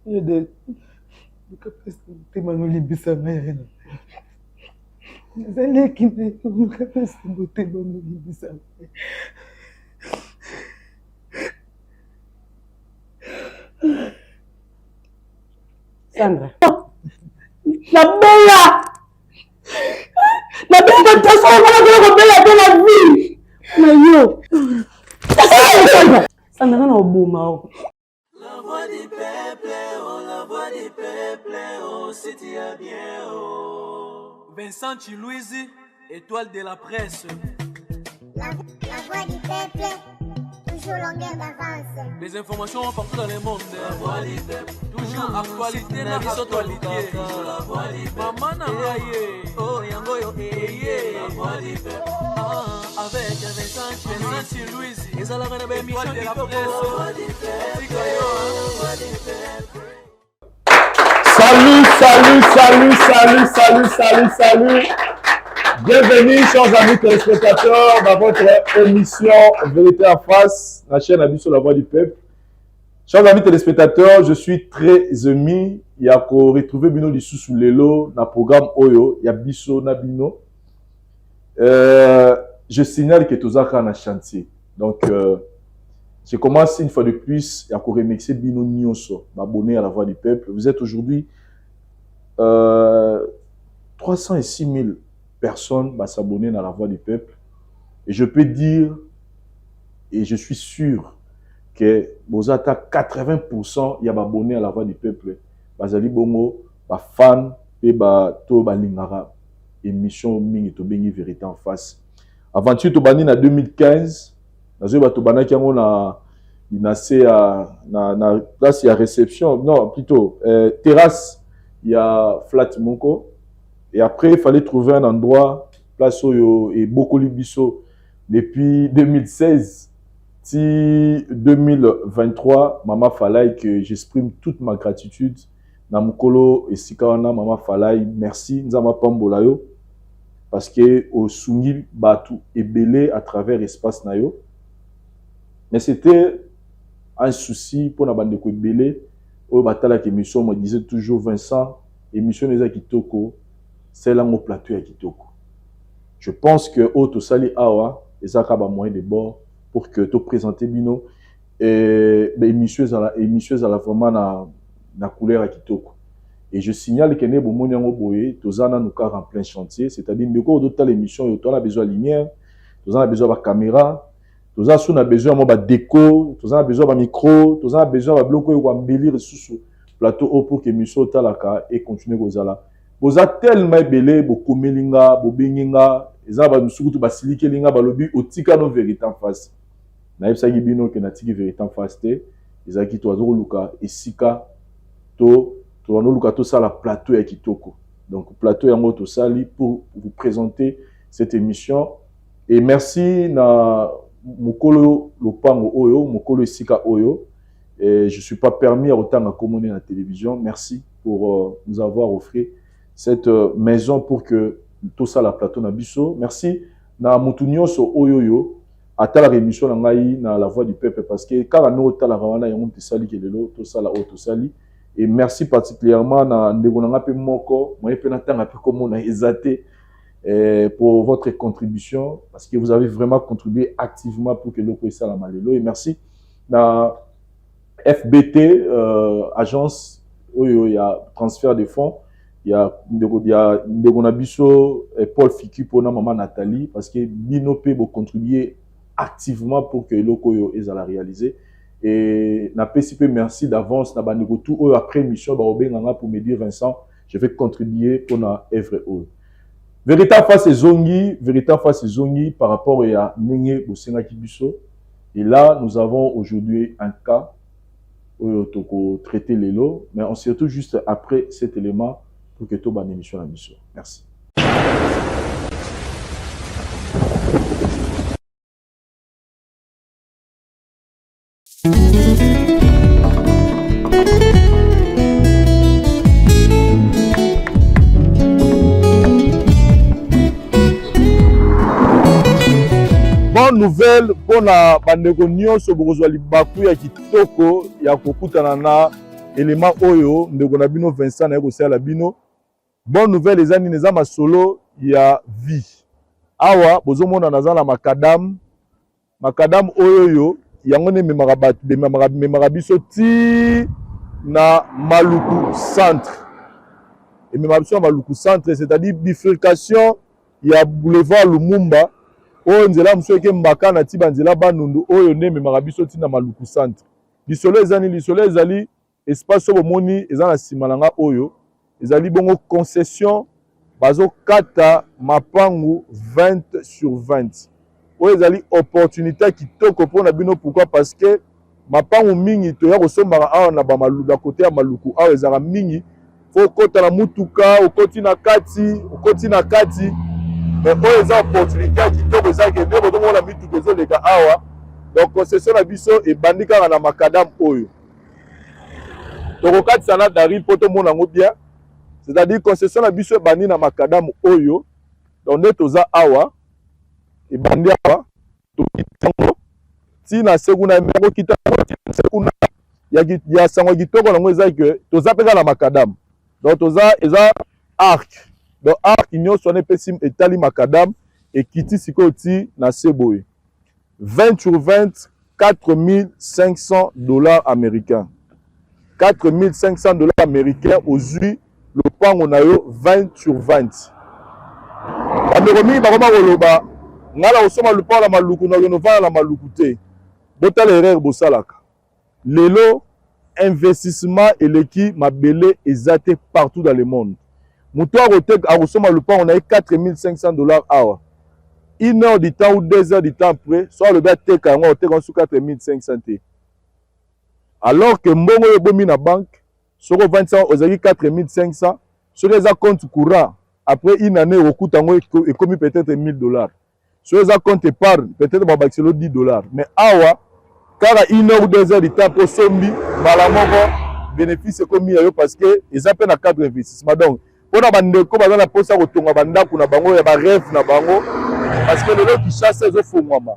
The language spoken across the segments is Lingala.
de capacité manoli bisamaya. Zale kine capacité manoli bisamaya. Sandra. La bella! La bella de toute façon, la vie! Mais yo! Sandra, on a un beau mao. La voix du peuple, oh, la voix du peuple, oh, si tu as bien, oh. Vincent Chilouizi, étoile de la presse. La voix du peuple, toujours longueur d'avance. Les informations partout dans le monde. La voix du peuple, toujours actualité na actualité. La voix du peuple, maman Nangaye, oh yango yo la voix du peuple. Avec Vincent Chilouizi, ils ont la même émission de la presse. La voix du peuple. Salut. Bienvenue, chers amis téléspectateurs, dans votre émission Vérité en face, la chaîne Abisso, la voix du peuple. Chers amis téléspectateurs, je suis très ému. Il y a qu'à retrouver Bino Lissou sous l'élo, dans le programme Oyo, il y a Bisso Nabino. Je signale que tout ça est en chantier. Donc, je commence une fois de plus, il y a qu'à remixer Bino Nyonso, m'abonner à la voix du peuple. Vous êtes aujourd'hui 306 000 personnes s'abonner à la voix du peuple. Et je peux dire, et je suis sûr, que vous êtes à 80% il y a abonné à la voix du peuple. Bazali bongo, ba fan et ba to ba lingara émission mingi to bengi vérité en face. Aventure to bani na 2015, nazo ba to banaki yango na place il y a réception, non plutôt terrasse, il y a flat monko. Et après, il fallait trouver un endroit, place où et beaucoup libiso. Depuis 2016, si 2023, maman fallait que j'exprime toute ma gratitude. Namukolo et Sikawana, maman fallait merci. Nzama Pambolayo. Parce que au Sungi Batu est belé à travers l'espace nayo. Mais c'était un souci pour la bande de belé. Au batala que émission me disait toujours Vincent, émission les Akitoko. C'est là mon plateau à Kitoko. Je pense que Auto Sali Awa, et ça a moyen de bord pour que tu présentes Bino et émissions à la vraiment na couleur à Kitoko. Et je signale que nous sommes en plein chantier, c'est-à-dire que nous avons l'émission, nous avons besoin de lumière, nous avons besoin de caméra, nous avons besoin de déco, nous avons besoin de micro, nous avons besoin de bloquer ou embellir sur le plateau pour que l'émission et continue à vous êtes tellement belé, vous komelinga, vous benginga, et ça va nous surtout basilike linga balobi otika no vérité en face. Naïf sagi bino que natiki vérité en face te, ezaki to azoro luka esika to no luka to sala plateau ya kitoko. Donc plateau yango to sali pour vous présenter cette émission et merci na mukolo lopango oyo, mukolo esika oyo. Et je suis pas permis à autant à commander la télévision. Merci pour nous avoir offert cette maison pour que tout ça la plateau na biso. Merci na mutunyo so oyoyo ata la rémission na ngai na la voix du peuple parce que car no ta la wana yango tisali kelelo tout ça la auto sali et merci particulièrement na ndeko na ngape moko moye pe na tanga pe comme on a exaté pour votre contribution parce que vous avez vraiment contribué activement pour que loko ça la malelo et merci na FBT agence oyo il y a transfert de fonds. Il y a Ndegonabiso et Paul Fiki pour na maman Nathalie parce que Binope va contribuer activement pour que l'Okoyo ait à la réaliser. Et na PCP merci d'avance na bandeko tout après mission pour me dire Vincent, je vais contribuer pour na œuvre o. Vérité face zongi par rapport à Nenge Bosenga Kibiso. Et là nous avons aujourd'hui un cas où toko traiter les lots mais on se retrouve juste après cet élément pour que tout ban émission la mission. Merci. Bonne nouvelle pour la bandeko nyonso bokozwa libaku ya kitoko ya kokutana na élément oyo ndeko na bino Vincent na ko la bino. Bonne nouvelle les amis, neza masolo ya vie. Awa bozomona naza la makadam oyo yango ne memaka biso ti na Maluku centre. Et memaka biso na Maluku centre, c'est-à-dire bifurcation ya boulevard Lumumba oyo nzela muso eke mbaka na ti banzela banundu oyo ne memaka biso ti na Maluku centre. Lisolo ezali espace oyo bomoni eza na nsima na nga oyo ezali bongo concession bazo kata mapangu 20 sur 20. Oyo ezali opportunité kitoko mpona bino. Pourquoi? Parce que mapangu mingi toya kosombaka awa na bamaluku côté ya Maluku awa ezaka mingi fo kota na mutuka okoti na kati mais oyo eza opportunité kitoko eza ke ndeko tomona mituka ezoleka awa. Donc concession na biso ebandi kaka na makadam oyo tokokatisa na dari mpo tomona yango bien. C'est-à-dire concession na biso ebandi na makadam oyo. Donc nde toza awa ebandi awa tokitango tina sekuna meko kitango sekuna ya sango kitoko nango eza ke toza peka na makadam. Donc toza eza arc. Donc arc nyonso wana epesi etali makadam ekiti sikoyo ti na seboye 20 sur 20, $4,500 américains. $4,500 américains aujourd'hui le pango na yo 20 sur 20. Bandeko mingi bakoma koloba ngala osoma le pango la Maluku na yo novana la Maluku te. Botala erreur bosalaka. Lelo investissement eleki mabele ezate partout dans le monde. Muto akosoma le pango na yo $4,500 awa. 1 heure du temps ou 2 heures du temps après, soit le gars teka yango oteka sous 4,500 te. Alors que mbongo yo bomi na banque, soko 25 ozaki 4,500, sur les compte courant, après une année okuta yango ekomi peut-être $1,000. Sur les compte épargne, peut-être babakiselo $10. Mais awa kaka 1 heure ou 2 heures du temps pour sombi mbala moko bénéfice ekomi yo parce que eza pe na cadre investissement. Donc pona bandeko baza na posa kotonga bandako na bango ya ba rêve na bango. Parce que lelo qui chasse ezo fongwama.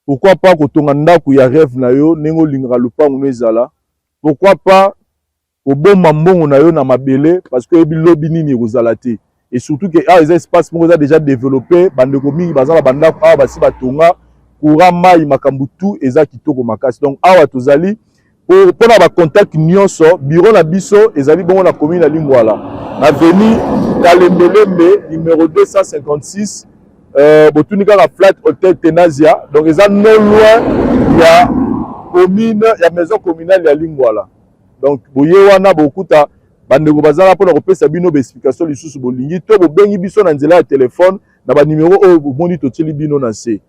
Pourquoi pas kotonga ndako ya rêve na yo nengo lingaka lupango ezala? Pourquoi pas koboma mbongo na yo na mabele parce que ebilobi nini ekozala te? Et surtout que les espaces sont déjà développés, bandeko mingi bazala bandako awa basi batonga courant mai makambu tout eza kitoko makasi. Donc awa tozali pour na ba contact nyonso bureau na biso ezali bongo na commune ya Lingwala. Na avenue Kalembelembe numéro 256. Botunika la flat hotel Tenazia. Donc ils sont non loin ya commune ya maison communale ya Lingwala. Donc boye wana bokuta bandeko bazala pona kopesa bino be explication lisusu bolingi to bobengi biso na nzela ya téléphone na ba numéro oyo bomoni toteli bino na se.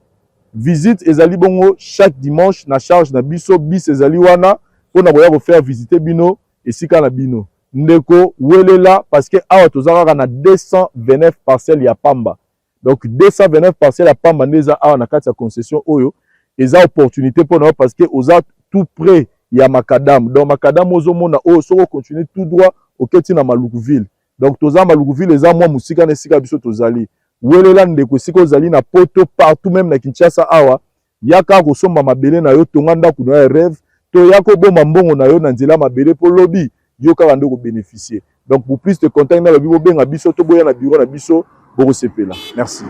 Visite ezali bongo chaque dimanche na charge na biso bis ezali wana pona boya ko faire visiter bino esika na bino. Ndeko welela parce que awa tozaka na 229 parcelles ya pamba. Donc 229 parcelles à Pamba neza awa na kati ya concession oyo eza opportunité pour nous parce que oza tout près ya makadam. Donc makadam ozomona oyo soko continuer tout droit au keti na Malukuville. Donc toza Malukuville eza mwa musika na sika biso tozali. Welela ndeko siko zali na poto partout même na Kinshasa awa yaka kosomba mabele na yo tonga ndako na rêve to yako bomba mbongo na yo na nzela mabele po lobi yo ka bando ko bénéficier. Donc pour plus de contacts na lobi bo benga biso to boya na bureau na biso. Merci.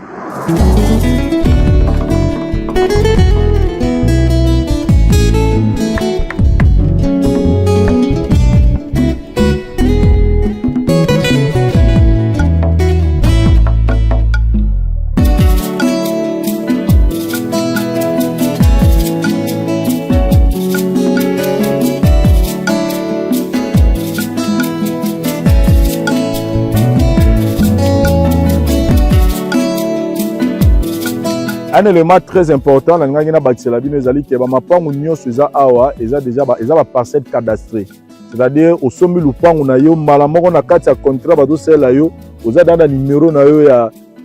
Un élément très important, la ngaki na bakisela bino ezali ke ba mapangu nyonso eza awa eza déjà ba parcelle cadastrée. C'est-à-dire au sombi lupangu na yo mbala moko na kati ya contrat bazo sela yo oza dans numéro na yo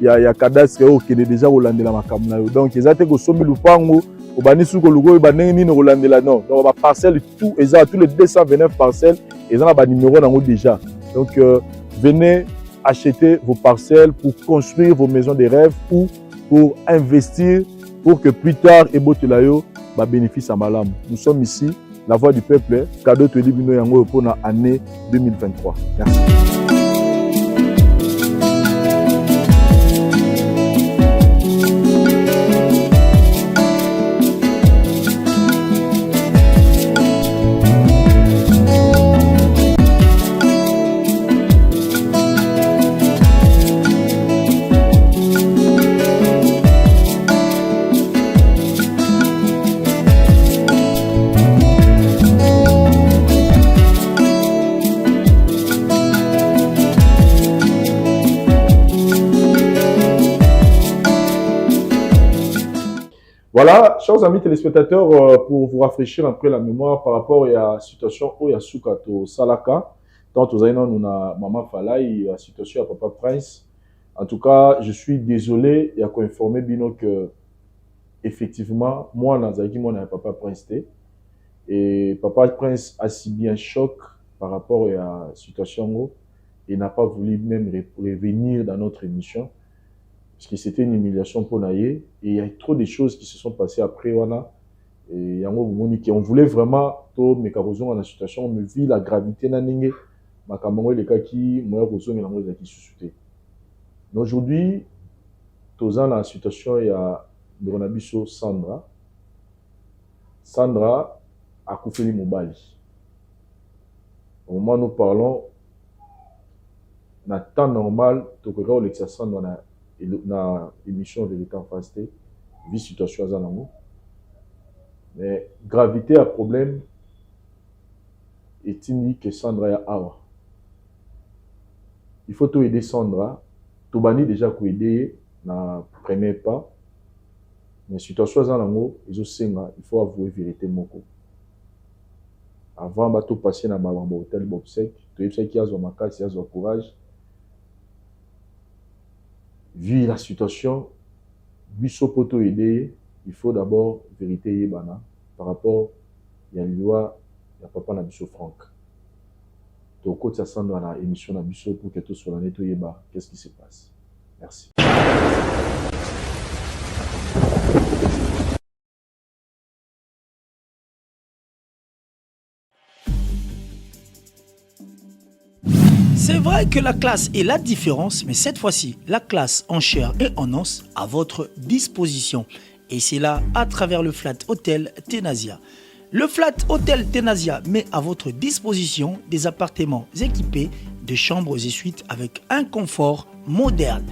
ya cadastre o kende déjà kolandela makambo na yo. Donc eza te ko sombi lupangu obani suko lugo ba ndenge nini kolandela non. Donc ba parcelle tout eza tous les 229 parcelles eza na ba numéro nango déjà. Donc venez acheter vos parcelles pour construire vos maisons de rêve ou pour investir pour que plus tard et botelayo ba bénéfice à malam. Nous sommes ici La Voix du Peuple, cadeau to libino yango pour l'année 2023. Merci. Voilà, chers amis téléspectateurs, pour vous rafraîchir un peu la mémoire par rapport à la situation où il y a Soukato Salaka, tant aux aïna nous na Maman Falai, la situation à Papa Prince. En tout cas, je suis désolé, il y a qu'à informer Bino que effectivement, moi, Nazaki, moi, n'a Papa Prince té. Et Papa Prince a si bien choc par rapport à la situation et n'a pas voulu même revenir dans notre émission. Parce que c'était une humiliation pour Naye. Et il y a trop de choses qui se sont passées après. Et on voulait vraiment, tout mes carosons dans la situation, on me vit la gravité na ninge. Ma kamango les cas qui, moi, carosons et l'ango qui suscité. Aujourd'hui, tous dans la situation, il y a Donabiso Sandra. Sandra a coupé les mobali. Au moment où nous parlons, dans le temps normal, tu peux regarder Sandra dans l'émission Vérité en face, vie situation à Zanango. Mais gravité à problème, est dit que Sandra est awa. Il faut tout aider Sandra. Tout bani déjà pour aider dans le premier pas. Mais situation à Zanango, il faut avouer la vérité. Avant de tout passer dans le hôtel Bobsek, tu sais qu'il y a un courage. Vu la situation, Bisso poto aider, il faut d'abord vérité yebana par rapport à la loi, il n'y a pas Bisso Franck. Donc, quand ça sent dans l'émission de Bisso pour que tout soit net, qu'est-ce qui se passe? Merci. C'est vrai que la classe est la différence, mais cette fois-ci, la classe en chair et en os à votre disposition. Et c'est là à travers le Flat Hotel Tenasia. Le Flat Hotel Tenasia met à votre disposition des appartements équipés de chambres et suites avec un confort moderne.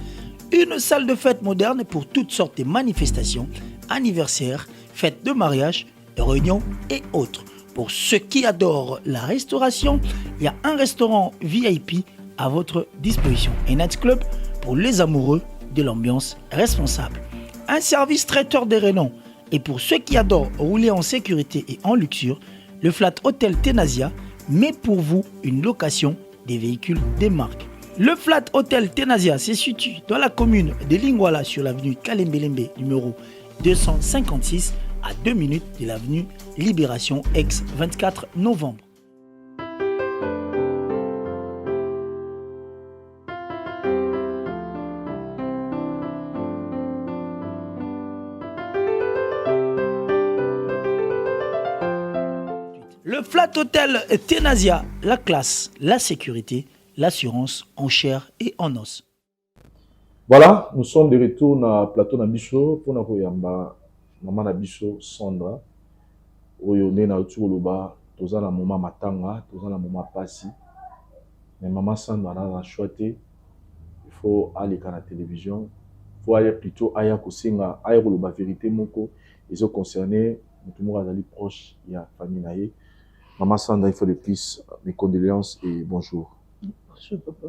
Une salle de fête moderne pour toutes sortes de manifestations, anniversaires, fêtes de mariage, réunions et autres. Pour ceux qui adorent la restauration, il y a un restaurant VIP à votre disposition. Un nightclub pour les amoureux de l'ambiance responsable. Un service traiteur de renom. Et pour ceux qui adorent rouler en sécurité et en luxure, le Flat Hotel Tenasia met pour vous une location des véhicules des marques. Le Flat Hotel Tenasia se situe dans la commune de Lingwala sur l'avenue Kalembelembe numéro 256 à 2 minutes de l'avenue Libération ex-24 novembre. Le Flat Hotel Tenasia, la classe, la sécurité, l'assurance en chair et en os. Voilà, nous sommes de retour dans le plateau Nabiso pour nous voir Maman Nabiso Sandra. Oyo na utuluba toza na mama matanga toza na mama pasi mais maman Sandra na choité il faut aller à la télévision il faut aller plutôt aya kosenga aya koloba vérité moko ils ont concerné tout le monde est proche il y a famille naie maman Sandra il faut de plus mes condoléances et bonjour. Bonjour papa.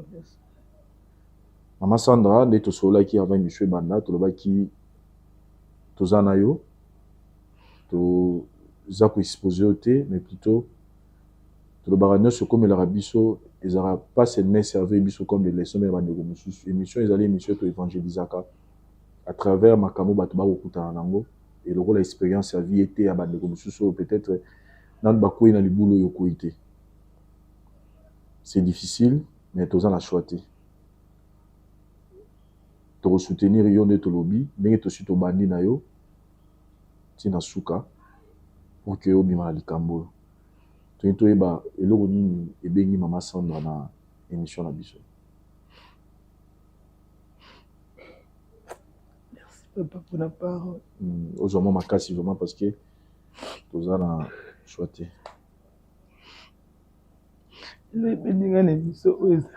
Maman Sandra de to sola qui avant monsieur banda to loba qui toza na yo to za ko exposer au thé mais plutôt le barano ce comme la rabiso ils aura pas seulement servi biso comme des leçons mais bande comme émission ils allaient émission to évangélisaka à travers makamo bato ba okuta nango et le rôle expérience à vie était à bande comme peut-être nan ba koyi na libulo yo koité c'est difficile mais tous en la choité to soutenir yo de to lobby mais to suite au bandi na yo tina suka pour que obima likambo Tonito eba eloko nini ebengi Mama Sandra na émission na biso. Merci papa pour la parole. Ozoma makasi vraiment parce que toza na choité. Le beninga na biso oza.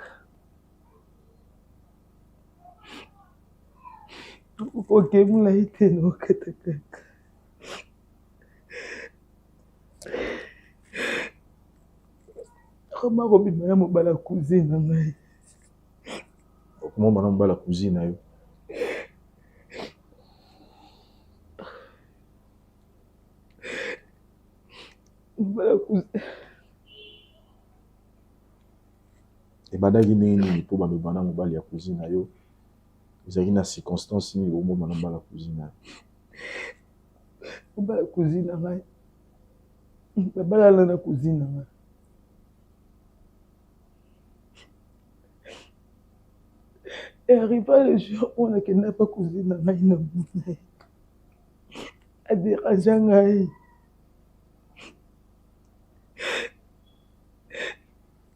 Ok, mula ite no katakaka. Comment robima ya mobala cousine na ngai. Comment madame ba la cousine na yo? Mobala cousine. Ebadaki nini po ba mebana mobali ya cousine na yo? Ezali na circonstance ni au moment madame ba la cousine na yo. Mobala cousine na ngai. Babala na cousine na ngai. Et arriva le jour où on a n'a pas cousine na ngai na mona. A déranger ngai.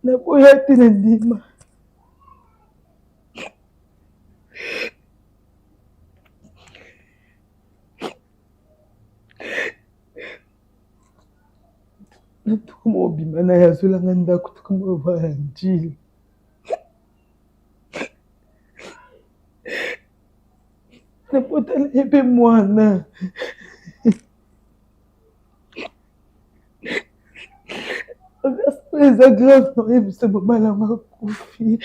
Na boya te na ndima. Na tukumo bimana ya zulanga ndako tukumo ba njili. Na potala ebe mwana. Eza grave no ebisa babala makufi.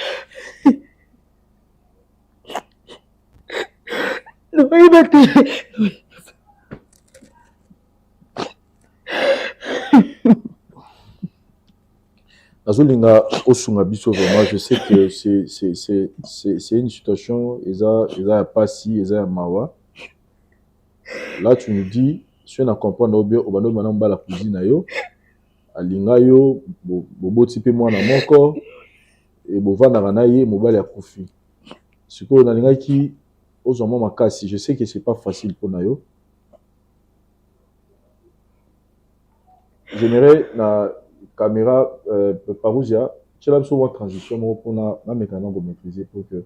No ebate. Azolinga osunga biso vraiment, je sais que c'est une situation eza pas si eza mawa. Là tu nous dis si on a comprendre bien au bando manam ba la cousine na yo alinga yo boboti pe mwana moko et bovanda na ye mobali ya kufi. Siko na linga ki ozoma makasi, je sais que c'est pas facile pour na yo. J'aimerais la caméra Parousia, tu as besoin de transition pour na mécanique maîtriser pour que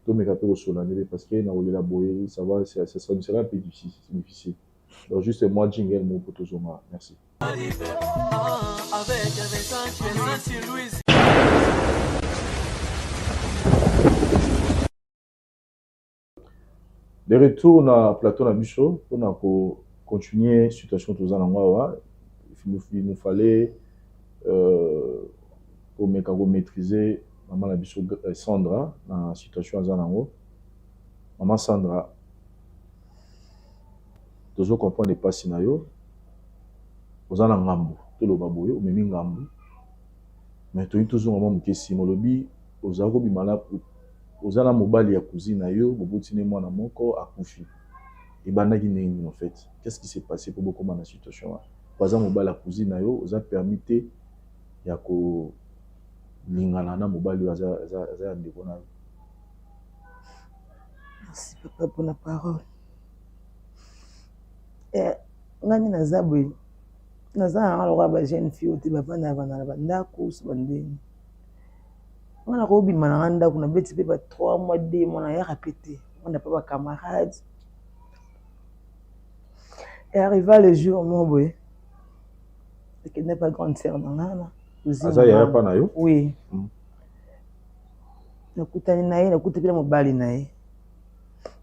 tout mes capteurs soient là parce que na la boyer ça va ça sera un peu difficile. Donc juste moi jingle mon pour toujours merci. De retour na plateau na bicho pour na continuer situation tous en angoa. Il nous fallait pour maîtriser maman la bicho Sandra dans la situation à Zanango. Maman Sandra, toujours comprendre pas sinayo. Aux en ngambo, tout le baboye, ou même ngambo. Mais toujours maman mukesi molobi, aux ago bimala, aux en mobali ya cousine ayo, bobotine moi na moko akufi. Et banaki nini en fait. Qu'est-ce qui s'est passé pour beaucoup dans la situation? Par exemple, mobali ya cousine ayo, aux a permis ya ko lingana na mobali za ndeko na. Merci papa pour la parole. Ngani nazabwe. Nazana alora ba jeune fille oti bavanda na bandako so bandeni. Ngana ko bi mananda kuna beti pe ba 3 mois 2 mois na ya répété. On n'a pas ba camarades. Et arriva le jour mon boy. C'est qu'il n'est pas grande sœur nana. Aza ya pa na yo? Oui. Nakutani na ye, nakuta pila mobali na ye.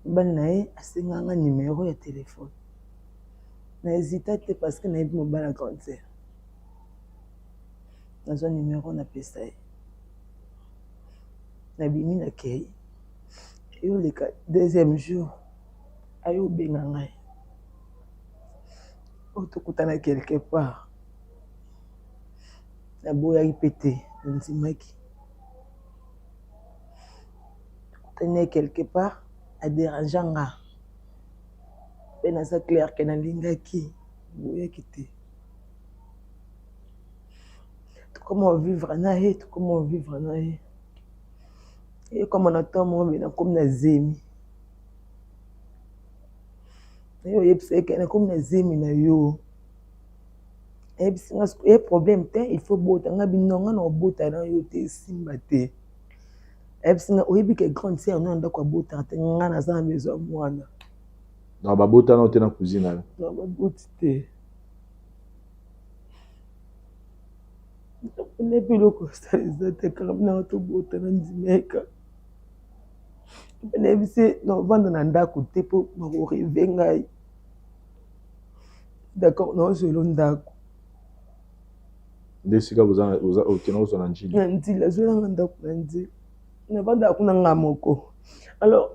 Mobali na ye asenganga numéro ya téléphone. Na hésité parce que na yebi mobali na grande sœur. Nazo numéro na pesa ye. Na bimi na kei. Et le deuxième jour, ayo benga ngai. Otokutana quelque part. Na boya répété, nzimaki. Tokutana quelque part à dérangeanga. Ben ça clair que na lingaki, boya kité. Comment vivre na ye, comment vivre na ye. Et comme on attend moi ben comme na zemi. Yo yepse que na comme na zemi na yo. Et puis il y a problème il faut bota nga binonga na bota na yo te simba te. Et puis oyebi que grande sœur no ndako bota te nga na za maison mwana. Na babota na te na cousine. Na baboti te. Ne biloko ça te comme na to bota na ndimeka. Ne bise no vanda na ndako te po ba rive ngai. D'accord, non, je l'ai ndako. Desika vous okena zo na njili. Ndila zo na ndako na ndila. Na banda kuna ngamoko. Alors,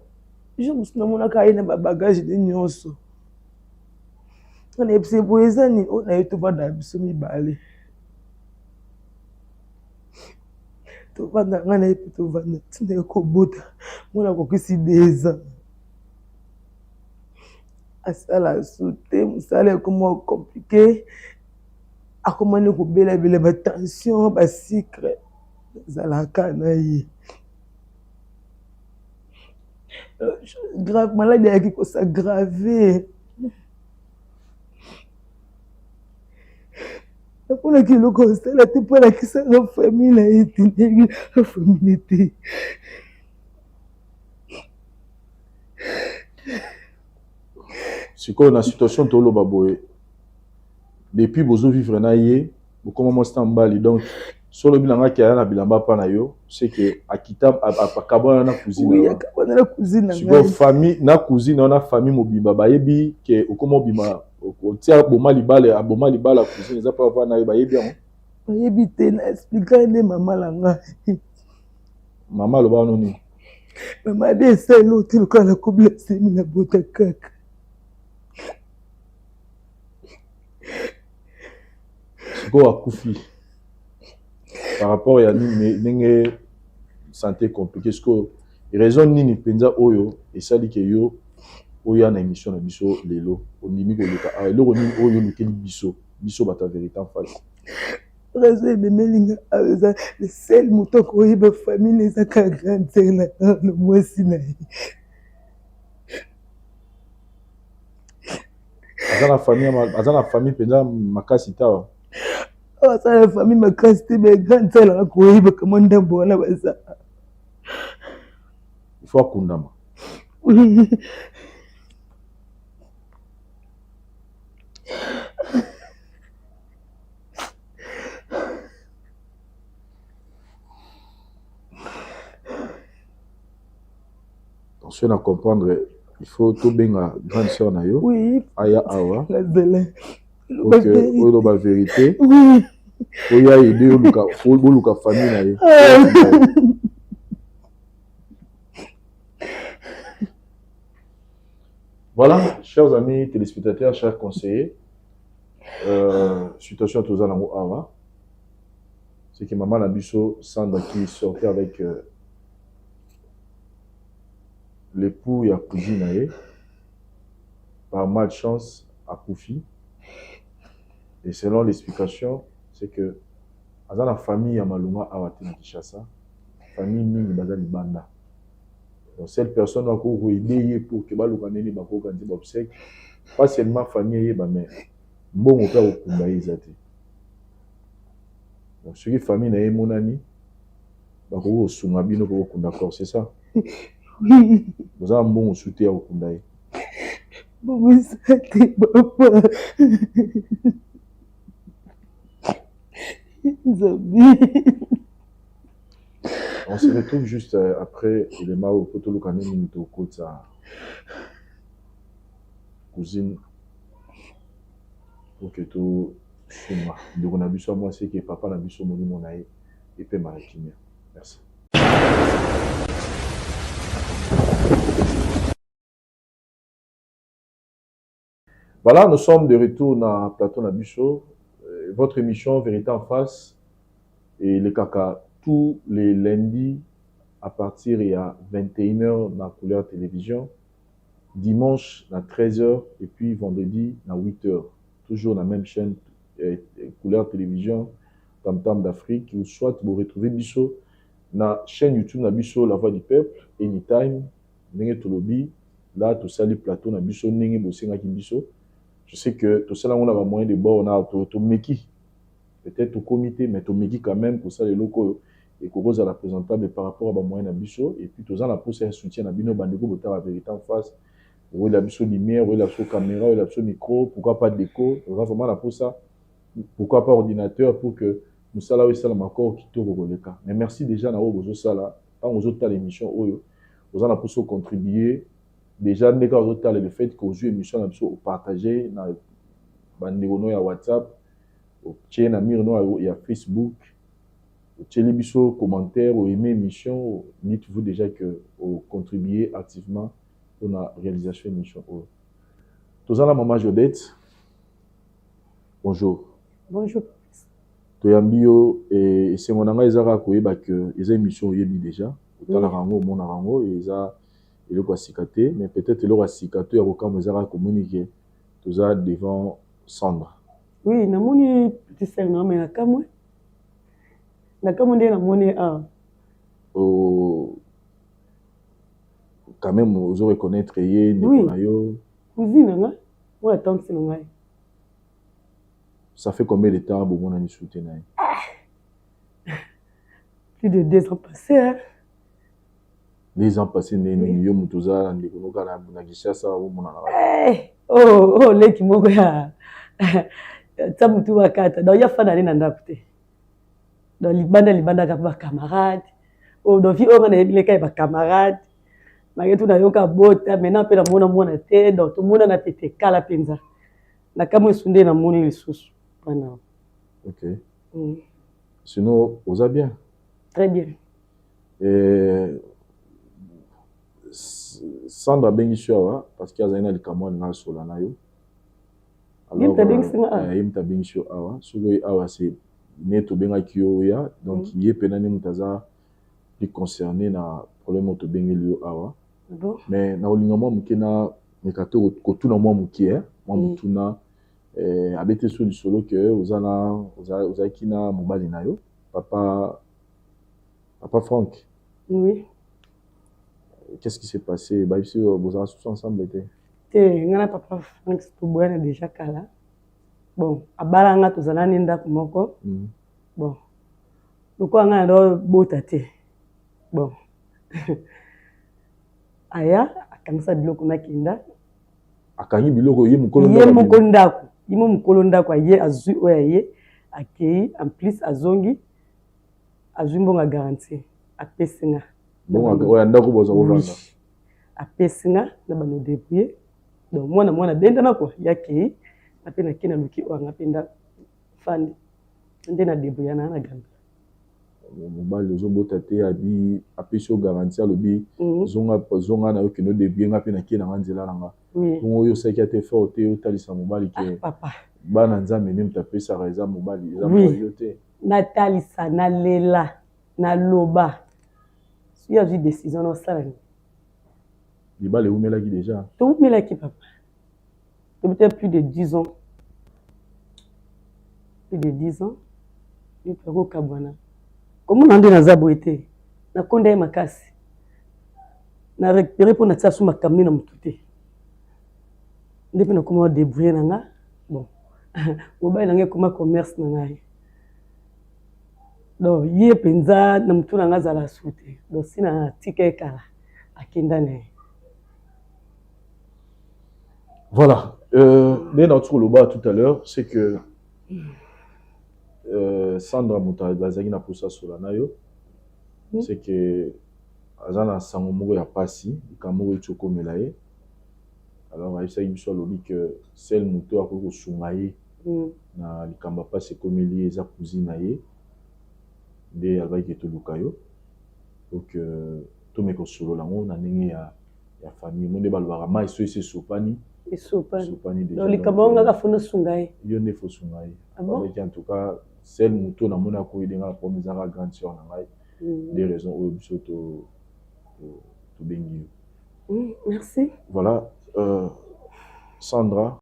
je me suis demandé quand il y a des bagages de nyonso. On est c'est pour les années, on a eu tout banda biso mi balé. Tout banda ngana et tout banda tinde ko bota. Mona ko kisi deza. Asala sauter, musala comment compliqué. A comment ne ko bela ba tension, ba secret. Zalaka na yi. Grave maladie qui s'est aggravée. Pour que le constat là, tu peux la qui ça la famille là et la famille était. C'est quoi la situation tolo baboye. Depuis bozo vivre na ye, vous comment moi c'est en bali donc solo bilanga ki na bilamba pa na yo, c'est que akita akabona na cousine. Oui, akabona na cousine. C'est quoi famille na cousine na famille mobimba bayebi que okomo bima otia boma libala cousine za pa va na yo bayebi hein. Bayebi te na expliquer ne maman langa. Maman lo ba noni. Maman de c'est l'autre le quand la couple c'est mi na bota kaka. C'est quoi akufi? Par rapport à une santé compliquée, est-ce que raison nini penza oyo et ça dit que yo oya na émission na biso lelo onimi ko leka a lelo nini oyo lekeli biso bata vérité en face. Raison de melinga aza le seul mouton ko yiba famille les aka grande sœur na le moisi na. Azana famille penza makasi tawa. Oh, ça la famille m'a cassé mes grandes sœurs là quoi il comment d'abord là ça. Il faut akundama. Oui. Attention à comprendre, il faut tout bien grande sœur na yo. Oui. Aya awa. La zélé. Ok, oyo ba vérité. Oui. Oya aider oluka famille na ye. Voilà, chers amis téléspectateurs, chers conseillers, situation à Tozan Awa, c'est que maman Nabiso Sandra qui sortait avec l'époux et la cousine, par malchance à Koufi. Et selon l'explication, c'est que dans la famille à Malunga Awatena Kishasa, famille Mingi Bazali Banda. Donc cette personne a aider pour que Balukaneni Bako Kandi Bobsek, pas seulement famille mais bon mon père au Kunda Izate. Donc ce qui famille na Monani, Bako Sumabino au Kunda Kor, c'est ça? Oui. Vous avez un bon soutien au Kunda. Bon, c'était papa. On se retrouve juste après le Mao Potolukane Minto Kota cousine pour que tout soit donc on a vu ça moi c'est que papa n'a vu ça mon monaï et puis marakimia. Merci. Voilà, nous sommes de retour dans Plateau Nabusso, votre émission Vérité en face et les caca tous les lundis à partir il y a 21h dans Couleur Télévision, dimanche à 13h et puis vendredi à 8h, toujours dans la même chaîne Couleur Télévision, Tam Tam d'Afrique, ou soit vous retrouvez Bisso dans la chaîne YouTube Nabisso La Voix du Peuple, anytime, Nenge Tolobi, là tout ça les plateaux Nabisso, Nenge Bosenga Kibisso. Je sais que tout ça là on a moyen de bord, on a tout Meki. peut-être au comité, mais au Meki quand même, pour ça, les locaux, et qu'on à la présentable par rapport à moyen d'ambition, et puis, tous en la pousse un soutien à Bino Bandeko, pour la vérité en face, où il a besoin de lumière, où il a besoin de caméra, où il a besoin de micro, pourquoi pas de déco, on va vraiment la pousse ça, pourquoi pas ordinateur, pour que nous ça oui, ça encore qui tourne le cas. Mais merci déjà, na aux ça là, quand aux autres l'émission, aux en la pousse contribuer, déjà, les gars, aux le fait qu'aux yeux émission, on a besoin de partager, na bandeko ya WhatsApp, au tien na mirno ya Facebook, au tien les commentaires, au aimer émission, dites-vous déjà que vous contribuez activement pour la réalisation de l'émission. Tous en la maman Jodette, bonjour. Bonjour. Toyambio et c'est mon ami Ezara Koyeba que les émissions yebi déjà. Dans la rango, mon rango, et ça, il est quoi cicaté, mais peut-être il aura cicaté à aucun Ezara communiqué. Tout ça devant Sandra. Oui, na moni petit sel na mais na kamwe. Na kamwe na moni quand même vous aurez reconnaître yé Nekonayo. Cousine nga, ouais tante nga. Ça fait combien de temps que vous avez soutenu? Plus de 2 ans passés. Hein? 2 ans passés, vous avez dit que vous avez dit que vous avez dit que vous avez dit oh, les qui m'ont dit ça me tout va quatre. Donc il y a fan d'aller dans l'apte. Dans Libanda comme camarade. Oh, dans vie on a les cas camarade. Mais tout n'a eu qu'à botte. Maintenant peut la mona tête. Donc tout le monde a pété cala penza. Na kamo sunde na moni les sous. Ok. Sinon, vous allez bien? Très bien. Sandra Bengisho, parce qu'il y a un camon dans le sol. Alors, Imta Bengisho, c'est Neto Bengakio, donc il est pénal Mutaza qui concerné dans le problème de Bengilio. Mais dans le moment où il y a tout le monde qui est, habité sur le solo que vous avez qui na mobile nayo papa Franck. Oui. Qu'est-ce qui s'est passé? Bah ici vous avez tous ensemble été. Ngana papa Franck c'est bon déjà kala. Bon, abalanga tozala nenda kumoko. Bon. Pourquoi ngana do botate. Bon. Aya akamisa biloko na kinda. Akanyi biloko ye mukolo ndako. Imo mukolo ndako ye azui oyaye akei en plus azongi azui mbonga garantie apesinga. Bon oya ndako boza kovanda. Apesinga na bano débrouiller. Donc mwana benda na ko yakei apena kina luki o ngapenda fandi. Ndena débrouiller na gamba. Mobile zobota te abi apesio garantie lobi zonga na okino débrouiller ngapena kina nganzela nanga. Oui. Oyo saki ate forte o talisa mobali ke papa bana nzambe ne mtapesa raisa mobali za yote na talisa na lela na loba si a vu décision no sala ni libale umela ki déjà to umela ki papa peut-être plus de 10 ans il peut kabwana comment on na zabo été na konda makasi na récupérer pour na tsasu makamni na mutute. Depuis nous comment débrouiller nanga bon mobile nanga comment commerce nanga donc yé penza na mtu nanga zala soute donc sina ticket kala akenda ne. Voilà dès notre loba tout à l'heure c'est que Sandra Mouta bazaki na posa sola nayo c'est que azana sango moko ya pasi kamoko choko melaye. Alors, il y a que celle qui a été soumée na likamba pas c'est comme il y a cousine aye de alba qui est lukayo donc tout me ko solo lango na ndenge ya famille monde balbara mai so c'est sopani déjà likamba nga ka fona sungaye yo ne fo sungaye avec en tout cas celle qui na mona ko idenga pour mes ara grande sœur na ngai des raisons au biso to bengi. Merci. Voilà. Sandra.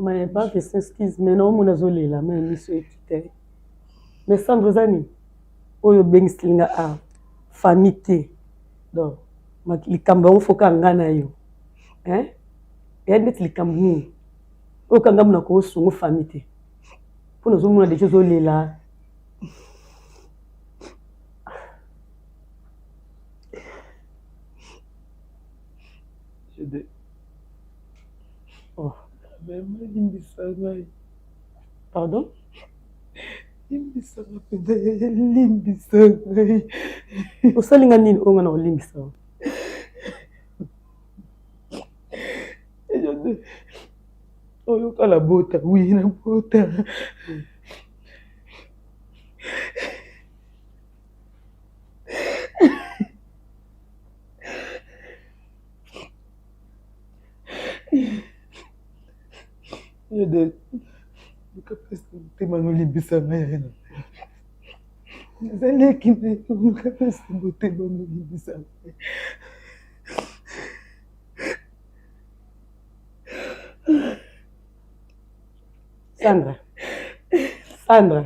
Mais pas que s'excuse, mais non, mon azolé la même mission était. Mais Sandra Zani, oyo bengslinga a famille. Donc, likambo yango foka nga na yo. Ya ndeti likambo nini? Okanga muna ko sungu famille te. Pour nous muna des choses olela. Oh, vraiment limbisanga. Pardon? Limbisanga penda limbisanga. Osalinga nini onga na limbisanga? Oyo kala bota, oui na bota. Il y a des capacités de m'enlimbisser ma haine. Les années qui me capacités de m'enlimbisser. Sandra,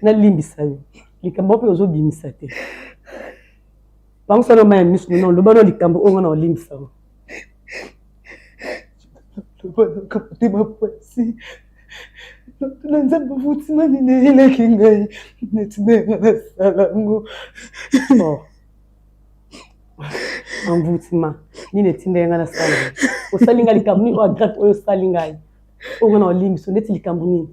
na limbisa yo. Likambo pe ozo bimisa te. Bango sana ma miss no lo bano likambo onga na limbisa yo. Lo bano kapate ma pasi. Lo nzamba futi mani ne ile kingai. Netine na salango. Oh. Amvutima. Ni netinde nga na salango. Osalinga likambo ni o agrat oyo salinga. Onga na limbisa neti likambo ni.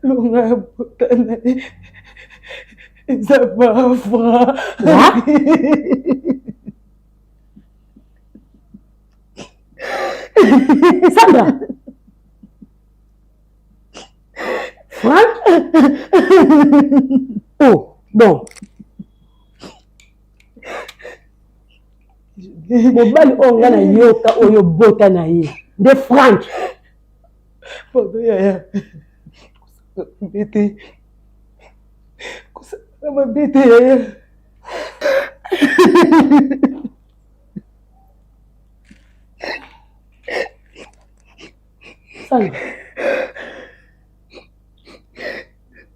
Longa botana. Ça va fra. Sandra. Franck? Oh, bon. Mobali onga na yoka oyo bota na ye. De Franck. Pardon yaya. Bete. Kusama bete yaya. Sandra.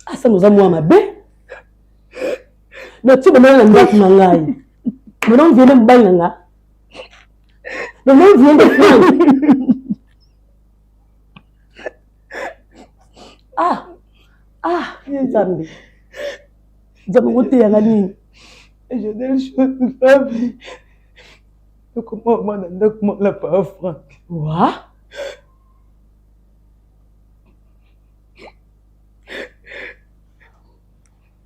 Asa nous avons ma bé. Mais tu me donnes un doigt mangai. Maintenant vient de banga. Maintenant vient de Franck. Zambi. Jabuti ya nini? Je n'ai chose grave. Comment on a comment la pas Franck. Wa?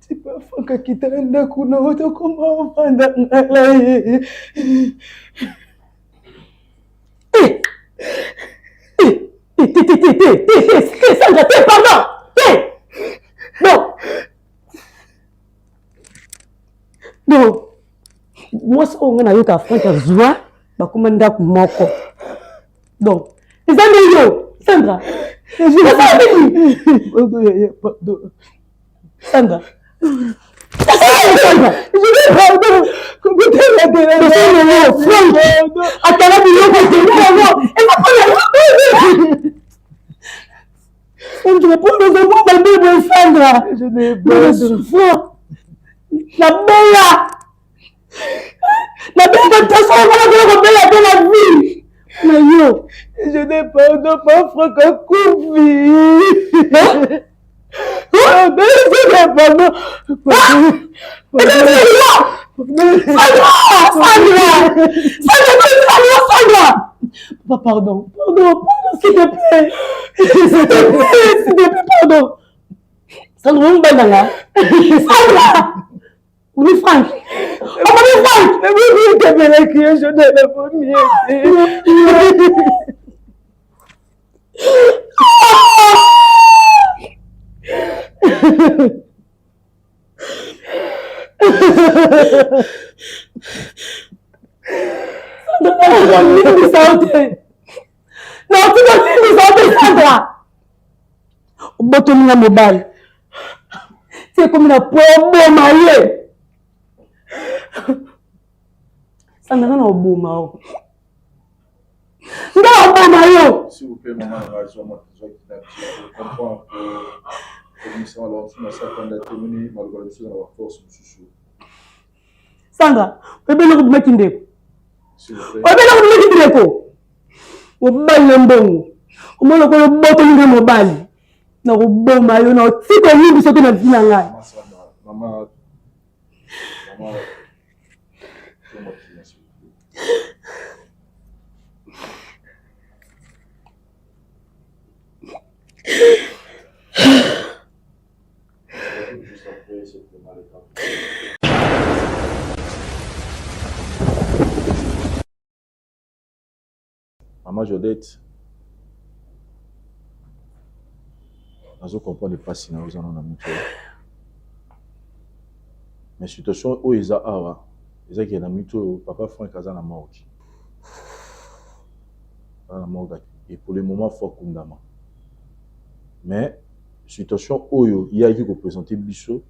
C'est pas Franck qui t'a enda kuna auto comment on va ndala. Sandra, pardon. Non. Non. Moi, si on a eu qu'à Franck à Zoua, bah comment ndako moko. Donc, les amis yo, Sandra. Pardon. Sandra. Je vais pardon. Comment t'es là de Franck. Attends, elle va prendre on dirait pour nous avoir ma belle Sandra. Je n'ai pas souffrant. La belle. La belle de toute façon, on va la vie. Mais yo. Je n'ai pas Franck à couper. Sandra. Pardon, s'il te plaît. S'il te plaît, pardon. Sandra, on va là. Sandra. Oui, Franck. Oh, oui, Franck. Mais oui, tu me l'as crié, je n'ai pas vomi. Non, tu dois dire Sandra. Au bottom de mobile. C'est comme une pomme mariée. Sandra n'a pas beau mari. S'il vous plaît, maman, je comprends un peu. Sandra, tu peux le mettre indeko. Tu peux le mettre indeko. Mobali mbongo. Omolo ko boto ni mobali. Na ko bomba yo na tiko ni biso na vina ngai. Maman. Maman Jodette, je comprends les passes dans les années mutuelle. Mais situation où ils ont ils qui est dans mutuelle, papa Franck a la mort. Et pour le moment, il faut condamner. Mais situation où il y a qui représenter Bichot,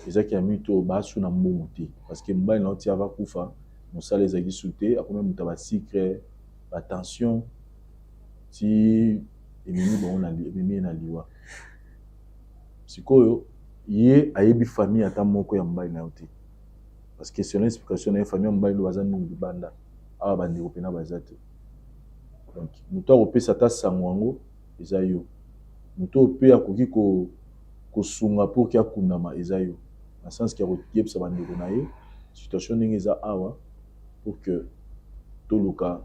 ils ont qui a mutuelle bas sur la montée parce que moi il a tiré à Koufa, mon salaire les a sauté, après même t'as secret. Attention, si Emimi na liwa. Sikoyo, yé ayebi famille ata moko ya mbai na yote. Parce que c'est une explication na famille mbai lo bazana ngi banda. Awa bandi ko pena bazate. Donc, muto ope sata sangwango ezayo. Muto ope akoki ko sunga pour kia kunama ezayo. Na sens ki yebsa bandi ko na ye. Situation ningi eza awa pour que toluka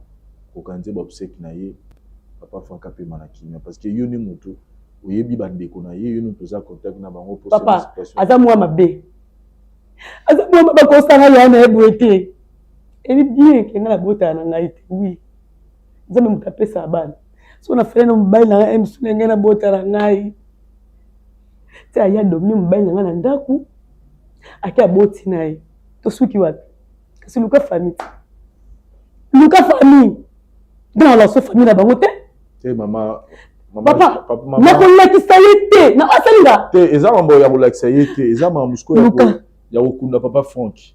okanze bobsek na ye papa Franck pe manakimia parce que yo ni mutu oyebi bandeko na ye yo no toza contact na bango pour papa aza mwa mabe ko sanga ya na ebwete ebi bien ke na bota na ngai te oui nzambe mutapesa bana so na frère na mobile na MC ngai na bota na ngai ta ya domini mobile na na ndaku akia boti na ye to suki wapi kasi luka famille dans la famille na bango te maman papa na ko lakisa yete na asalinga te eza mambo ya kolakisa yete eza mamusko ya kokunda papa Franck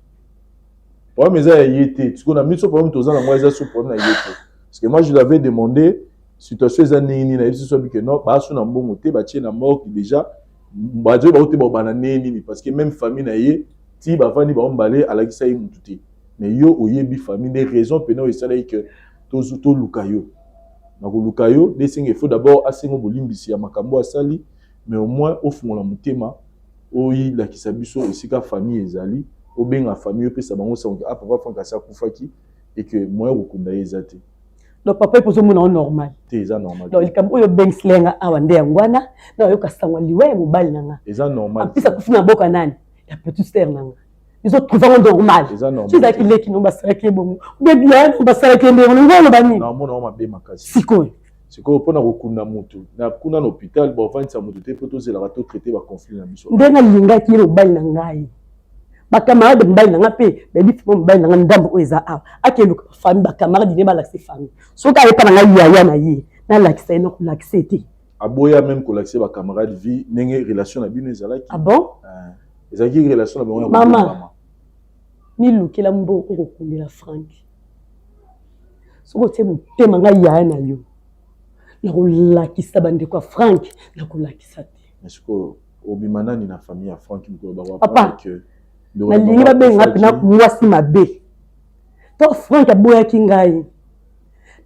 problème eza ya yete tu connais miso problème toza na moi eza sous problème na yete parce que moi je l'avais demandé situation eza nini na yesu so que non ba su na mbongo te ba tie na mort déjà ba je ba ote ba na nini parce que même famille na ye ti ba vani ba ombale alakisa ye mutu te mais yo oyebi famille des raisons pena o esala que to lukayo na ko lukayo il faut d'abord asengo bolimbisi ya makambo asali mais au moins au fond la mutema oyi la kisabiso esika famille ezali o benga famille pe sa bango sa papa Franck asa kufaki et que moi okunda ezate donc papa pozo mona normal te eza normal donc likambo oyo beng slenga awande yangwana na yo kasangwa liwe mobali nanga eza normal apisa kufuna boka nani ya petit sœur nanga ils ont trouvé un normal. Tu sais qu'il est qui nous va s'arrêter bon. Mais bien, on va s'arrêter mais on va bani. Non, mon homme a bien makasi. Siko. Siko pona kokunda mutu. Na kuna hôpital ba vandi sa mutu te poto ze la rato traiter ba conflit na biso. Ndenga linga ki ro bali na ngai. Ba camarade mbali na ngape, ba bi fimo mbali na ndambo oza a. Akelu famille ba camarade ne ba laxer famille. So ka epa na ngai ya na yi. Na laxer no laxer te. Aboya même ko laxer ba camarade vie nenge relation na bino ezalaki. Ah bon? Ezaki relation na bango. Maman. Ni lukela mbo okokundela Franck. Soko te mutema ngai ya na yo. Na kolakisa bandeko Franck, na kolakisa te. Est-ce que obimana ni na famille ya Franck ko ba papa que na lingi ba benga pena mwasi mabe. To Franck aboya ki ngai.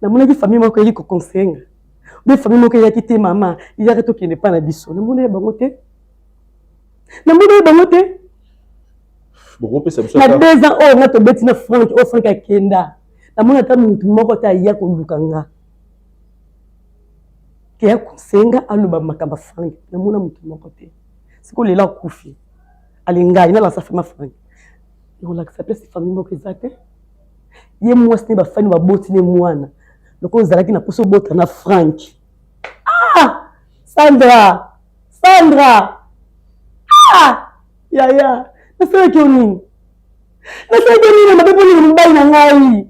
Na mona ki famille moko yiko konsenga. Be famille moko yaki te mama, ya to ki ne pa na biso. Na mona bango te. Na mona bango te. Na 2 ans on a tombé na Franck au Franck akenda na mona ta mutu moko ta ya ko lukanga ke ya kusenga aluba makamba Franck na mona mutu moko te siko lela kufi alinga ina la sa fama Franck on l'accepte cette famille moko ezate ye mwasi ne ba fani ba boti ne mwana loko zalaki na poso bota na Franck Sandra ya Nasa kyo nini? Mapepo ni mbai na ngai.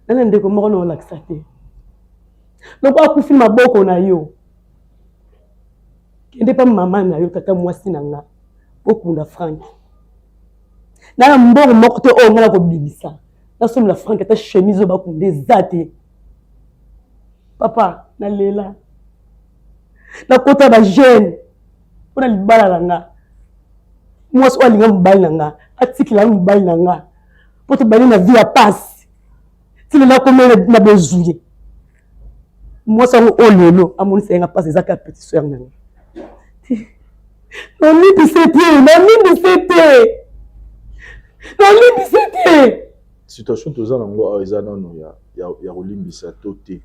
Nana ndeko moko na olakisa te. Loko akufi maboko na yo. Kende pa mama na yo tata mwasi na nga. Okunda Franck. na mbongo moko te o ngala ko bimisa na somme la franc ta chemise ba kunde zate papa na lela na kota ba jeune pona libala langa moi so alinga mbali nanga atikila mbali nanga poto bali na vie à passe tili na komela na bezuye moi so o lelo amoni senga passe ezaka petit soeur nanga non ni c'était situation toza nango eza nano ya kolimbisa to te.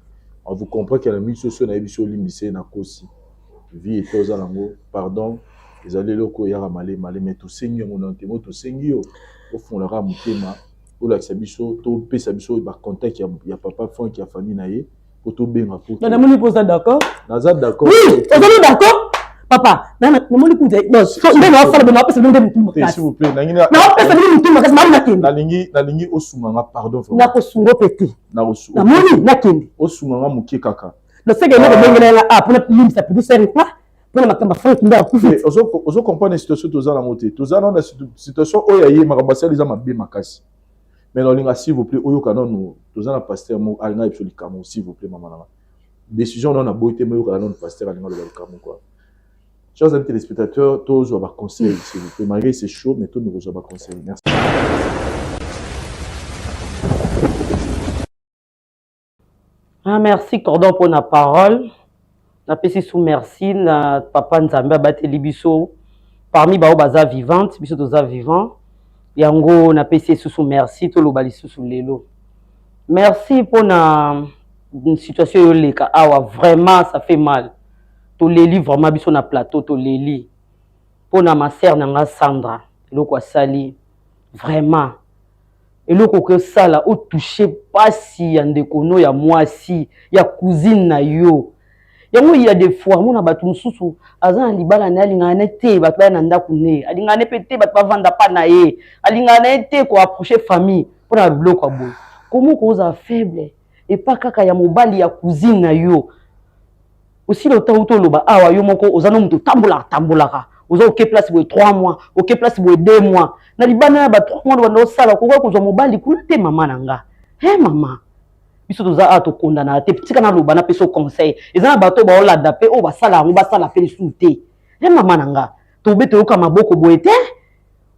On vous comprend qu'il y a une mission na biso limbisa na kosi vie toza nango pardon ezali loko ya malé mais to sengi ngo na temo to sengi yo au fond la mutema ou la biso to pesa biso ba contact ya papa fond qui a famille na ye pour to benga pour na moni posa d'accord naza d'accord oui ozali d'accord papa na moni kunze non nde na fala na pesa nde mutumba kasi s'il vous plaît na pesa nde mutumba kasi mama nakende na lingi osunganga pardon na ko sungo peti na osu na moni nakende osunganga mukie kaka le sege ne bengela na a pour limsa plus sérieux pour makamba franc nda kufi ozo comprendre la situation toza na moté toza na situation oyaye makambasa liza mabe makasi mais non linga s'il vous plaît oyo kanon toza na pasteur mo alinga epsoli kamo s'il vous plaît maman décision non na boité mais oyo kanon pasteur alinga le kamo quoi. Chers amis téléspectateurs, tous on va conseiller s'il vous plaît. Malgré c'est chaud, mais tous nous on va conseiller. Merci. Ah merci Cordon pour la parole. Na pesi sous merci na papa Nzambe abateli biso parmi bao baza vivante biso toza vivant. Yango na pesi sous merci to lobali sous lelo. Merci pour na une situation yo leka awa vraiment ça fait mal. To leli vraiment biso na plateau to leli pour na ma sœur nanga Sandra eloko sali vraiment eloko que ça là au toucher pas si ya ndekono ya mwasi ya cousine na yo yango il y a des fois mona batu mususu azana libala na alingana te batu ba na ndaku ne alingana pete batu ba vanda pa na ye alingana te ko approcher famille pour na bloc boy comment cause faible et pas kaka ya mobali ya cousine na yo aussi le temps où tu loba awa yo moko ozana mutu tambola ozo ok place boy 3 mois ok place boy 2 mois na libana ba 3 mois bando sala ko ko zo mobali kulite mama nanga mama biso toza a to kondana te tika na loba na peso conseil ezana bato ba ola dape o ba sala ngo ba sala pe sute mama nanga to bete yo ka maboko boy te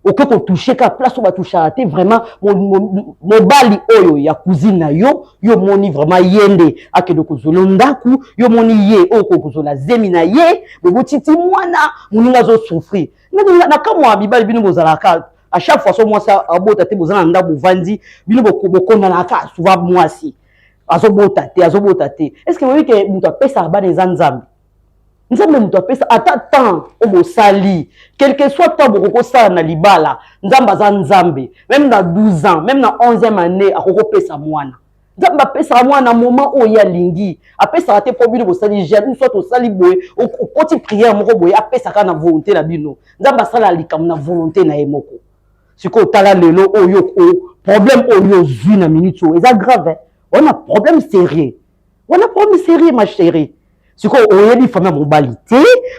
ok ko toucher ka place o ba toucher te vraiment mobali oyo ya cousine na yo moni vraiment yende akedo ko zolondaku yo moni ye oko ko zola zemi na ye bo titi mwana muninga zo souffrir na kamwa bibali bino bozalaka à chaque fois so moi ça abota te bozana nda bovandi bino bokonda na ka souvent moi si azobota te est-ce que vous voyez que muto pesa ba des nzambe nzambe muto pesa ata temps o sali quel que soit temps boko sala na libala nzamba za nzambe même na 12 ans même na 11e année akoko pesa mwana nzamba pesa mwana moment o ya lingi apesa te po bino bo sali jeune soit to sali boy o koti prière moko boy apesa ka na volonté na bino nzamba sala likam na volonté na emoko siko tala lelo oyo ko problème oyo zui na minute o eza grave on a problème sérieux ma chérie siko oyebi famille mobali te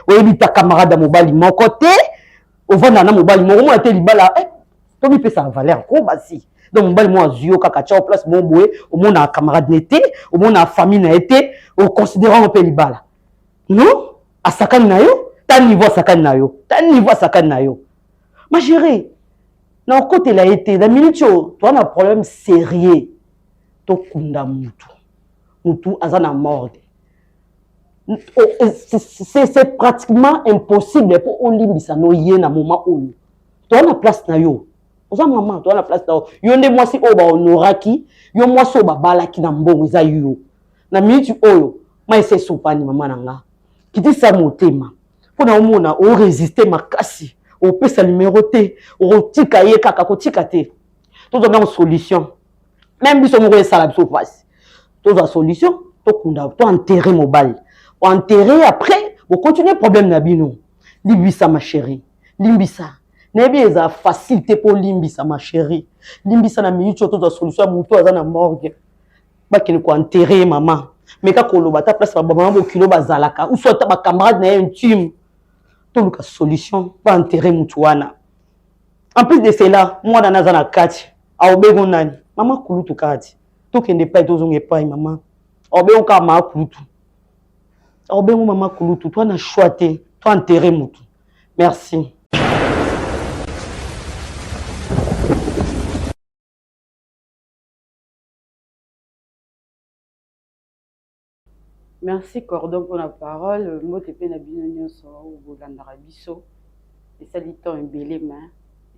oyebi ta camarade mobali moko te ovanda na mobali moko mo te libala to bi pesa valeur ko basi donc mobali mo azuyo kaka cha place mo boye au monde na camarade nete au monde na famille na été au considérant pe libala non asakani na yo ta niveau sakani na yo ma chérie na côté la été la minute toi na problème sérieux to kunda mutu azana mort. C'est pratiquement impossible pour on limbisa no yé na moment où toi na place na yo oza maman toi na place na yo nde moi si o ba honoraki yo moi so ba balaki na mbongo za yo na minute oyo mai se sopani mama nanga kiti sa motema pona omona o résister makasi o pesa numéro T o tika ye kaka ko tika te to donner une solution même biso mo ko sala biso face to za solution to kunda to enterrer mobile enterrer après vous continuez problème na bino limbisa ma chérie limbisa nebi eza facilité pour limbisa ma chérie limbisa na minute to za solution muto aza na morgue ba kini ko enterrer maman mais ka koloba ta place ba maman bo kilo bazalaka ou soit ba camarade na intime to luka solution ba enterrer mutu wana En plus de cela, moi dans la kati, a obego nani. Maman kulutu kati. Tout qui n'est pas tozonge pas maman. Obego ka ma kulutu. Obego maman kulutu. Toi na choité, toi enterré mutu. Merci. Merci Cordon pour la parole. Moi te pena binonyo so au Bolandara biso. Et ça dit tant un belé main.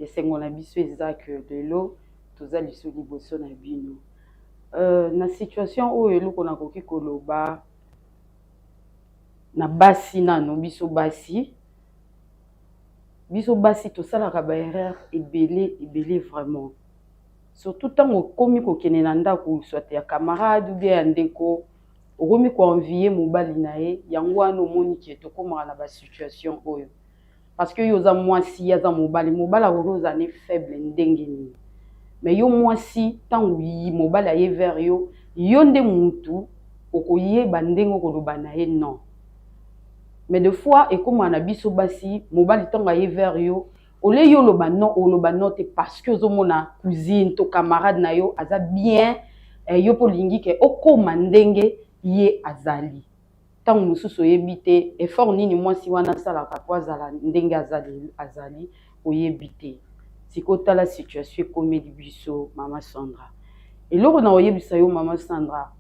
Et c'est mon abisso exact de l'eau. Tous les sous liboso na bino. Na situation où elo kona koki koloba na basi na no biso basi to sala ka ba erreur et belé vraiment. Surtout tant au komi ko kenenanda ko soit ya camarade ou bien ndeko okomi ko envier mobali na ye yango wana omoni ki tokoma na ba situation oyo parce que yo za mwasi ya za mobali akoza ne faible ndenge ni mais yo mwasi tant yi mobali aye vers yo nde mutu okoyeba ndenge okoloba na ye non mais des fois ekoma na biso basi mobali tant aye vers yo ole yo loba non te parce que ozomona cousine to camarade na yo aza bien yo polingi ke okoma ndenge ye azali tant mususu yebite effort nini mwasi wana sala ka kwazala ndenge azali oyebite sikota la situation comme biso mama Sandra et loko na oyebisa yo mama Sandra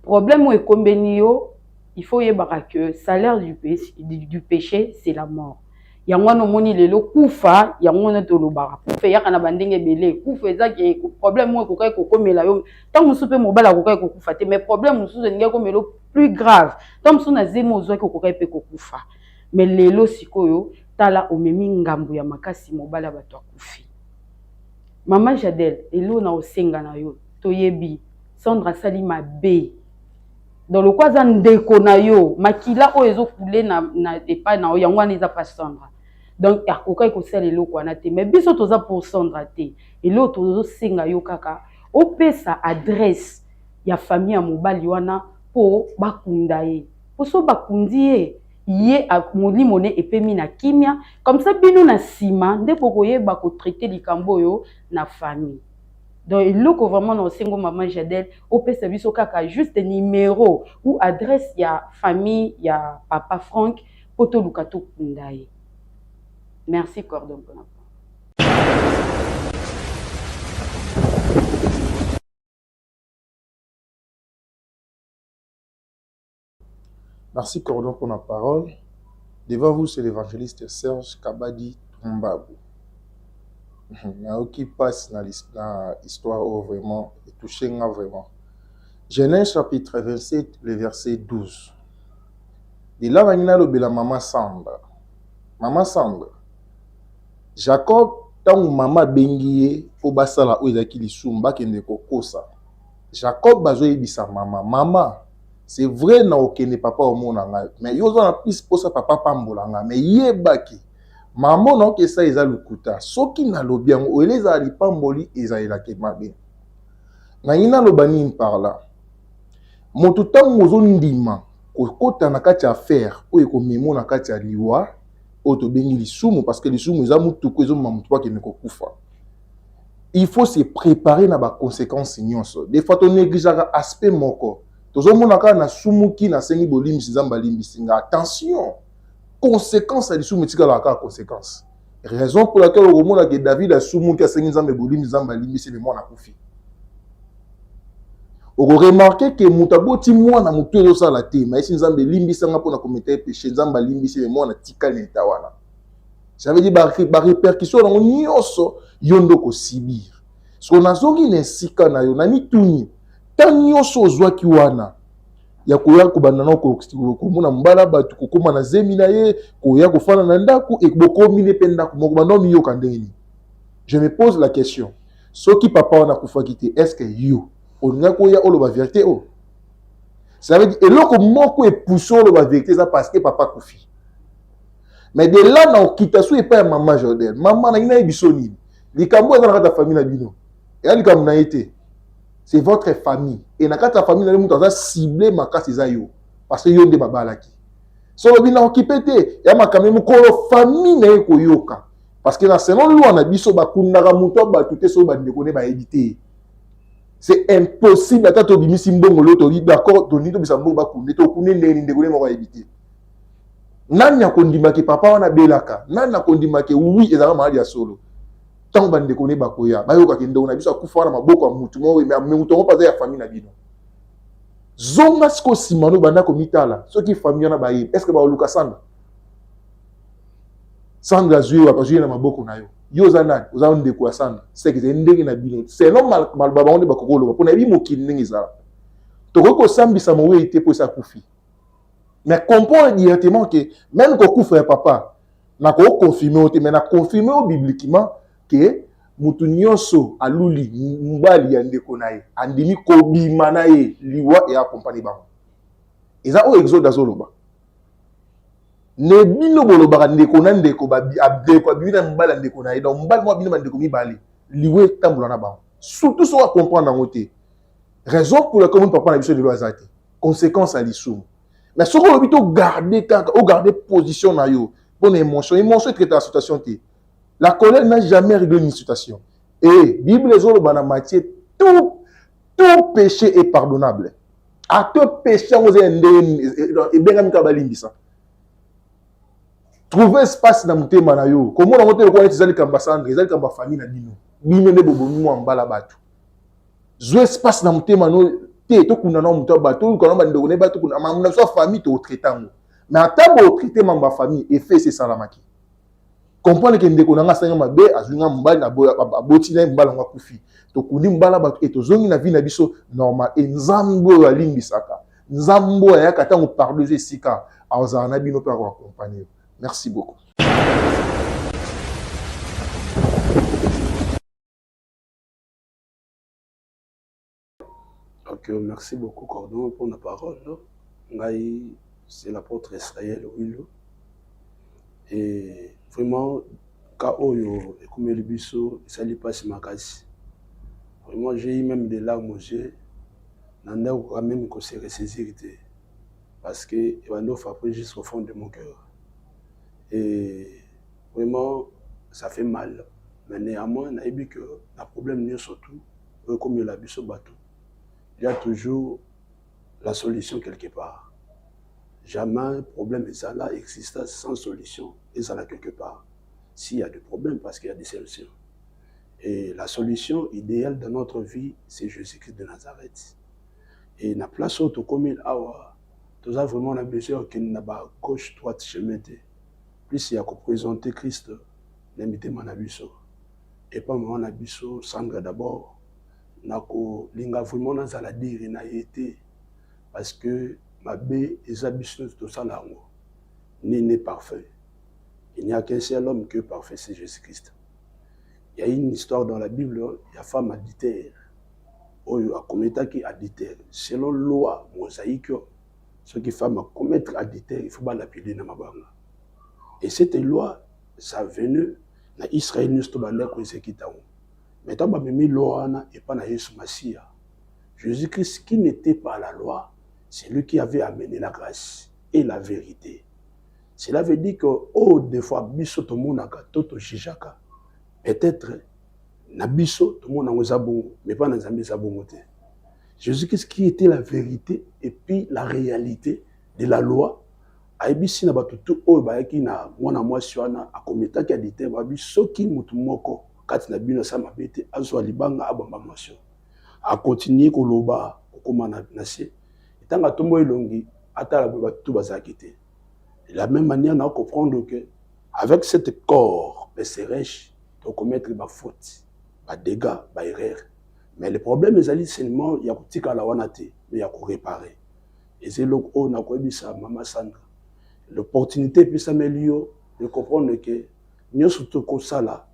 problème o ekombeni yo il faut yebaka que salaire du péché c'est la mort yango no moni lelo kufa yango na tolobaka kufa yaka na bandenge belé kufa ezaki problème o ekokai kokomela yo tant musupe mobala kokai kokufa te mais problème mususu ndenge komelo plus grave tant mususu na zemo ozwaki kokai pe kokufa mais lelo sikoyo tala omemi ngambu ya makasi mobala bato akufi Maman Jadel elo na osenga na yo toyebi Sandra sali mabe dans le quoi ndeko na yo makila o ezo coulé na epa na yango wana eza pas Sandra donc akokai ko sala eloko wana te mais biso toza pour Sandra te elo tozo senga yo kaka opesa adresse ya famille ya mobali wana po bakunda ye poso bakundi ye a molimo ne epemi na kimia comme ça bino na sima nde bokoyeba ko traiter likambo yo na famille. Donc il look vraiment dans single maman Jadel au service au kaka juste numéro ou adresse ya famille ya papa Franck poto lukato kundaye. Merci Cordon pour la Merci Cordon pour la parole. Devant vous, c'est l'évangéliste Serge Kabadi Tombabou. Qui passe dans l'histoire où vraiment est touché vraiment. Genèse chapitre 27, le verset 12. De là, il y a la maman Sandra. Maman Sandra. Jacob, tant que maman bengiye, pour basala où il a qui l'issumba qui ne kokosa. Jacob bazoye bisa maman. Maman, c'est vrai na okene papa au monde mais yo za plus pour ça papa pambolanga mais yebaki. Maman non que ça eza lukuta soki na lobiang o eleza li pamboli ezaela ke mabe na ina lobani par là moto tango zo ndima ko kota na kati affaire o eko memo na kati ya liwa o to bengi lisumu parce que lisumu eza mutu ko ezo mamutu pa ke ne ko kufa il faut se préparer na ba conséquences nyonso des fois to négligeaka aspect moko tozo mona ka na sumuki na sengi bolimisi zamba limbisinga attention conséquence à l'issue tika la conséquence raison pour laquelle au moment que David a soumu qui a 5 ans de bolim zamba limisi le mona kufi on remarquer que mutaboti mwana mutu ezo sala te mais si nzambe limbisa nga pona commettre péché nzamba limbisi le mona tika leta wana ça veut dire ba répercussion na nyonso yondo ko sibir so nazongi na sika na yo na mituni tan nyonso ozwaki wana ya koya kobanda na komona mbala batu kokoma na zemi na ye koya kofana na ndaku e bokomi ne penda ko bando miyoka ndeni. Je me pose la question, soki papa wana kufaki te est-ce que yo oninga koya oloba vérité o ça veut dire eloko moko e pousso oloba vérité ça parce que papa kufi mais de là na okita so e pa maman Jordan maman na ina ebisoni likambo eza na kata famille na bino et likambo na été c'est votre famille et na kata famille na mutu aza ciblé makasi za yo parce que yo nde babalaki so lobi na okipete ya makamé mukolo famille na ye koyoka Parce que dans selon loi, on a dit que c'est impossible. Attends, tu dis que d'accord, tu dis que tu nani akondima ke papa wana belaka nani akondima ke oui ezala maladi ya solo tant bande kone bakoya bayoka ke ndona biso akufa na maboko ya mutu mo mais mutu ngo paza ya famille na bino zonga sko simano banda ko mitala soki famille na baye est-ce que ba luka Sandra zui wa pajuye na maboko na yo za nani oza ndeko ya Sandra c'est que ndenge na bino c'est normal mal baba onde bakokolo pona bi mokili ndenge ezala to ko sambisa mo we ite po sa kufi. Mais comprends directement que même quand on papa, na ko confirmer mais na confirmer bibliquement que mutu nyonso aluli mbali ya ndeko naye andimi ko bima naye liwa et accompagner bango. Eza o exode azoloba. Ne bino boloba ndeko na ndeko ba abdeko bina mbala ndeko naye donc mbali mo bina ndeko mibali liwe tambola na bango. Surtout so à comprendre ngote. Raison pour laquelle papa na biso de loisate. Conséquence à l'issue. Mais ce qu'on veut garder position na yo, bonne émotion est traitée la situation. La colère n'a jamais réglé une situation. Et Bible les autres dans matière tout péché est pardonnable. À tout péché on et bien comme kabalimbi ça. Trouver espace dans mon thème na yo. Comment on monte le connaître les ambassadeurs, les ambassadeurs famille na bino. Bino ne bobo mu ambala batu. Zo espace dans mon thème no to kuna na muto bato ko na bande ko ne bato kuna ma so famille to traitant mais ata bo traiter mamba famille effet c'est salamaki comprendre que ndeko na nga sanga mabe azunga mbali na boti na mbala ngwa kufi to kuni mbala bato et to zongi na vie na biso normal et nzambo ya limbisaka nzambo ya kata ngo pardonner sika azana na bino pour accompagner. Merci beaucoup. Ok, merci beaucoup, Cordon, pour la parole. C'est l'apôtre Israël Ouilo. Et vraiment, quand Oyo et comme le biso, ça lui passe ma case. Vraiment, j'ai eu même des larmes aux yeux. Nanda ou quand même qu'on s'est ressaisi. Parce que il va nous frapper jusqu'au fond de mon cœur. Et vraiment, ça fait mal. Mais néanmoins, on a vu que le problème n'est surtout, comme il a biso bateau. Il y a toujours la solution quelque part. Jamais un problème existe sans solution et ça là quelque part. S'il y a des problèmes, parce qu'il y a des solutions. Et la solution idéale dans notre vie, c'est Jésus-Christ de Nazareth. Et la place où comme il a, tout ça vraiment la mesure qu'il n'a pas gauche, droite, chemin. Plus il y a qu'à présenter Christ, l'imiter mon abisso. Et pas mon abisso, Sandra d'abord. Nako linga vraiment dans la dire na été parce que ma bé les habitudes tout ça là n'est parfait. Il n'y a qu'un seul homme qui est parfait, c'est Jésus-Christ. Il y a une histoire dans la Bible, il y a femme adultère. Oh, a commettre qui adultère. Selon la loi mosaïque, ce qui femme commettre adultère, il faut pas l'appeler dans ma banque. Et cette loi, ça venu na Israël nous tout bande ko sekita. Mais tant que même loi et pas na Jésus Messia. Jésus-Christ qui n'était pas la loi, c'est lui qui avait amené la grâce et la vérité. Cela veut dire que oh des fois biso to monaka toto jijaka. Peut-être na biso to monanga zabongo mais pas na zambi zabongo te. Jésus-Christ qui était la vérité et puis la réalité de la loi. Aibisi na batutu oyo bayaki na mwana mwasi wana akometa ki adite babi soki mutu moko kati na bino sama bete azwa libanga abamba mwasi a continuer koloba kokoma na se etanga tombo elongi atala batutu bazaki te. De la même manière na comprendre que avec cet corps pécheresse to commettre ba faute ba dégâts ba erreur mais le problème est seulement ya kutika la wana te mais ya ko réparer et c'est donc on a koebisa mama Sandra l'opportunité puis s'améliorer de comprendre que nous surtout comme ça là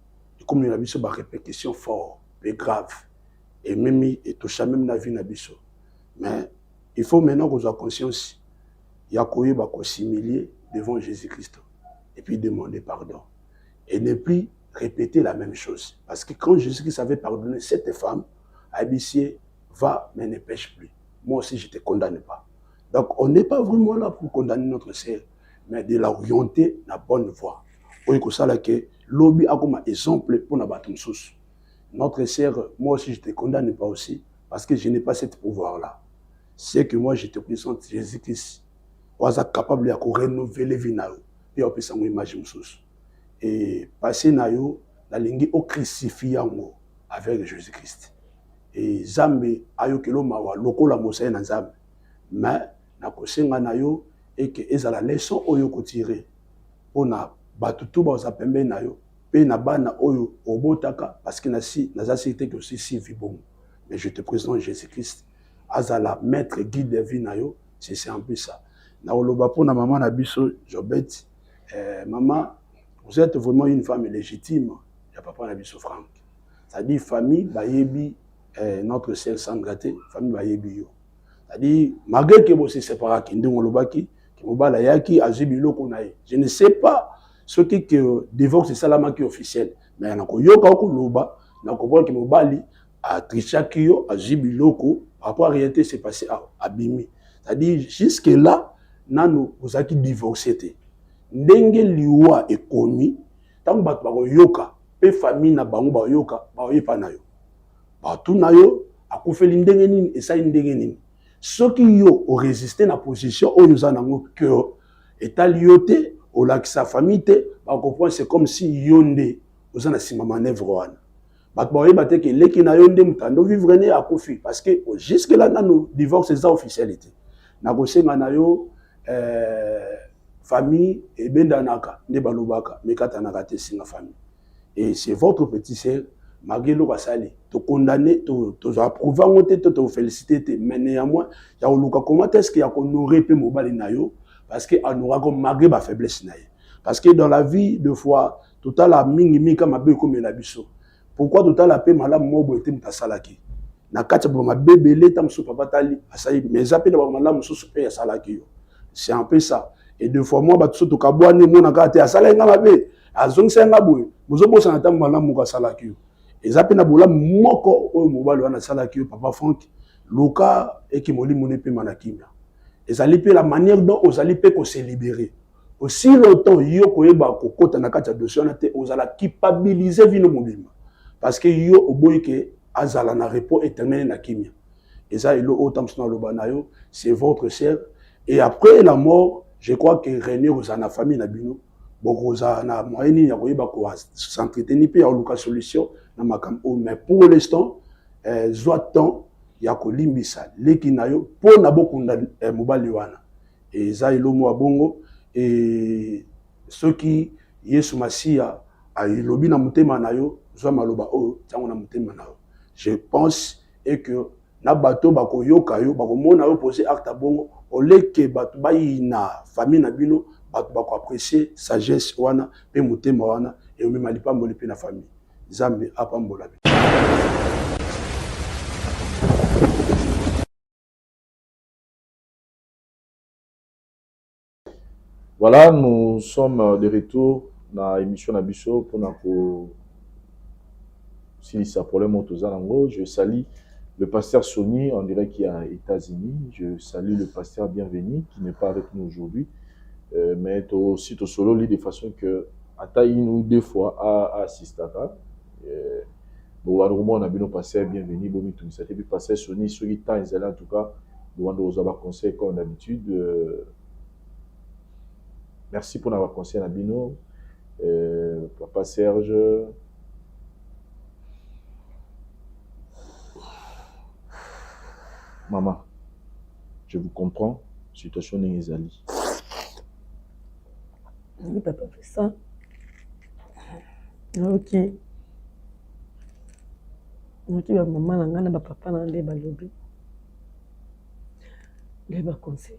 comme il a vu sur répétition fort mais grave et même et tout ça même la vie n'abisso mais il faut maintenant qu'on soit conscience il y a quoi va s'humilier devant Jésus-Christ et puis demander pardon et ne plus répéter la même chose parce que quand Jésus-Christ avait pardonné cette femme Abissier va mais ne pêche plus moi aussi je te condamne pas donc on n'est pas vraiment là pour condamner notre sœur mais de l'orienter la bonne voie. Oui, que ça là que lobby a comme exemple pour na batum sous. Notre sœur, moi aussi je te condamne pas aussi parce que je n'ai pas ce pouvoir là. C'est que moi je te présente Jésus-Christ. On est capable de renouveler vie na yo et on peut s'en imaginer sous. Et passer na yo la lingi au crucifié avec Jésus-Christ. Et Zambe ayo kelo mawa lokola mosaï na Zambe. Mais na kosenga na yo et que ezala leçon oyo ko tirer. Ona batutu ba za pembe na yo pe na bana oyo obotaka parce que na cité que aussi si vibon. Mais je te présente Jésus-Christ azala maître guide de vie na yo, c'est un peu ça. Na oloba pour na maman na biso Jobet, maman, vous êtes vraiment une femme légitime. Il y a papa na biso Franck. C'est-à-dire famille bayebi notre sœur Sangaté, famille bayebi yo. C'est-à-dire malgré que vous se séparez qui ndongo lobaki ki mobala yaki azibi loko na ye. Je ne sais pas ce qui que divorce c'est salama qui officiel, mais na ko yoka ko loba na ko voir que mobali a trichaki yo azibi loko par rapport à réalité c'est passé à Bimi. C'est-à-dire jusque là nanu vous avez divorcé. Ndenge liwa ekomi tango bato ba yoka pe famille na bango ba yoka ba yepa na yo. Ba tu na yo akufeli ndenge nini esa ndenge nini. Ceux qui yo ont résisté na position où nous en avons que état lioté au lac sa famille te ba comprendre c'est comme si yonde vous en a si manœuvre wana. Ba ba yeba te que leki na yonde mutando vivre ne akufi parce que jusque là nous divorce c'est officialité. Na ko senga na yo famille et bendanaka ne balobaka mekata na kate singa famille. Et c'est votre petit sœur Magelo Basali, te condamner, te approuver, te féliciter, mais néanmoins, il y a comment est-ce qu'il y a qu'on aurait pu mobile nayo parce que on aura comme malgré ma faiblesse nayo. Parce que dans la vie de fois, tout à la mingi mika mabe comme la biso. Pourquoi tout à la paix madame mobo était mtasalaki? Na kacha bo ma bébé le tam sou papa tali asayi mais zape na madame sou paye salaki yo. C'est un peu ça. Et deux fois moi ba tout kabwani mo na kate asala nga mabe azong senga boy. Mozo bosa na tam madame mo ka salaki yo. Et ça peut nabola moko o mobile wana sala ki papa Franck Luka et qui moli moné pe manakimia. Et ça lipe la manière dont aux alipe ko se libérer. Aussi longtemps yo ko yeba ko kota na kata dossier na te ozala culpabiliser vino mobile. Parce que yo oboyi ke azala na repos éternel na kimia. Et ça ilo autant na lobana yo, c'est votre sœur et après la mort, je crois que René ozana famille na bino. Bokoza na moyeni ya koyeba ko s'entretenir pe ya luka solution na makambo mais pour l'instant zoatant ya kolimbisa leki na yo po na bokunda mobali wana et za ilomo abongo et ceux qui Yesu Masia a ilobi na mutema na yo zo maloba o tango na mutema na yo je pense et que na bato bako yoka yo bako mona yo poser acte bongo oleke bato bayi na famille na bino bato bako apprécier sagesse wana pe mutema wana et même alipambo le pe na famille Zambe apambola. Voilà, nous sommes de retour dans l'émission Nabiso pour nous si ça problème au je salue le pasteur Sony, on dirait qu'il est aux États-Unis. Je salue le pasteur Bienvenu qui n'est pas avec nous aujourd'hui, mais aussi au solo de façon que Ataï nous deux fois à assister. Bon, on a bien pasteur Bienvenu, bon tout ça. Et puis pasteur Sony sur les temps en tout cas, nous avons conseil comme d'habitude. Merci pour avoir conseillé Nabino, Papa Serge. Maman, je vous comprends, situation n'est Isali. Oui, papa fait ça. Ok. Ok, maman, n'a pas papa, n'a pas lobby. Il va conseiller.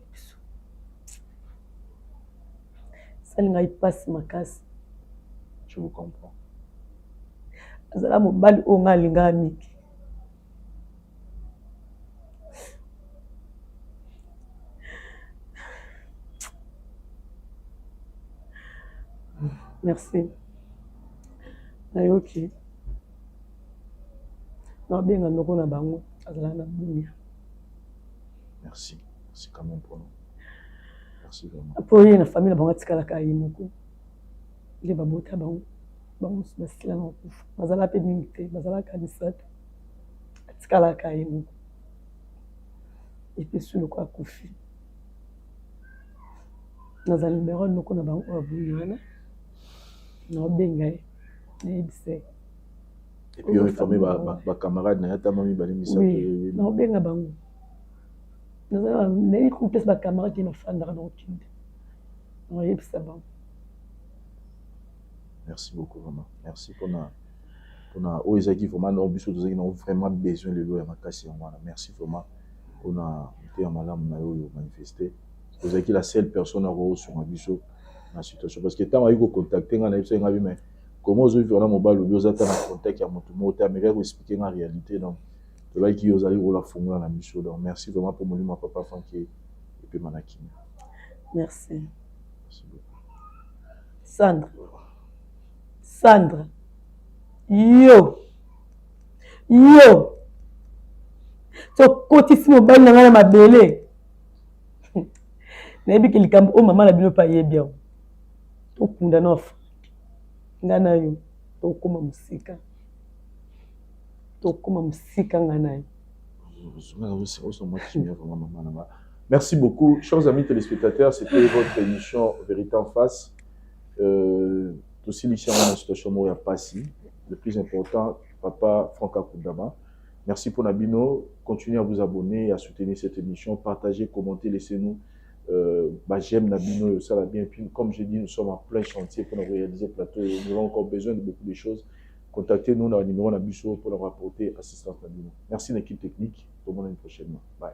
Ça ne passe ma casse. Je vous comprends. Azala mobali onga linga miki. Merci. Ok. Non, bien, on a bango. Azala na bunia. Merci. Merci quand même pour nous. Merci vraiment. Pour la famille, on a tika la kaimoko. Les babota bango. bango mosusu basila na kokufa bazala mpe mingi te bazalaka misato atikalaka ye moko epe su loko akufi nazali numéro noko na bango babuyi wana naobenga ye nayebisa ye et puis informer ba camarades na yata mami bali misato naobenga bango nazala nayebi kompesa ba camarades ye nafandaka na okinde nayebisa bango. Merci beaucoup vraiment. Merci pour na oezaki vraiment na biso tozaki na vraiment besoin de l'eau ya makasi wana. Merci vraiment pour na te malamu na yo manifester. Ozaki la seule personne à voir sur ma biso na situation parce que tant aiko contacter nga na biso nga bi mais comment ozo vivre mon bal ozo ata na contact ya moto mo ta mais ko expliquer en réalité donc to ba ki ozali ko la fungula na biso donc merci vraiment pour mon papa Frankie et puis Manaki. Merci. Merci beaucoup. Sandra, so kotisi mobali na nga na mabele nayebi ke likambo oyo mama na bino mpe ayebi yango tokunda nofa nga na yo tokóma mosika nga na yo. Merci beaucoup, chers amis téléspectateurs. C'était votre émission Vérité en face. Aussi, ici, on a une situation où il n'y a pas si. Le plus important, Papa Franca Koudama. Merci pour Nabino. Continuez à vous abonner et à soutenir cette émission. Partagez, commentez, laissez-nous. J'aime Nabino et ça va bien. Et puis, comme j'ai dit, nous sommes en plein chantier pour nous réaliser le plateau. Nous avons encore besoin de beaucoup de choses. Contactez-nous dans le numéro Nabiso pour nous rapporter assistance Nabino. Merci l'équipe technique. Tout le monde à une prochaine. Bye.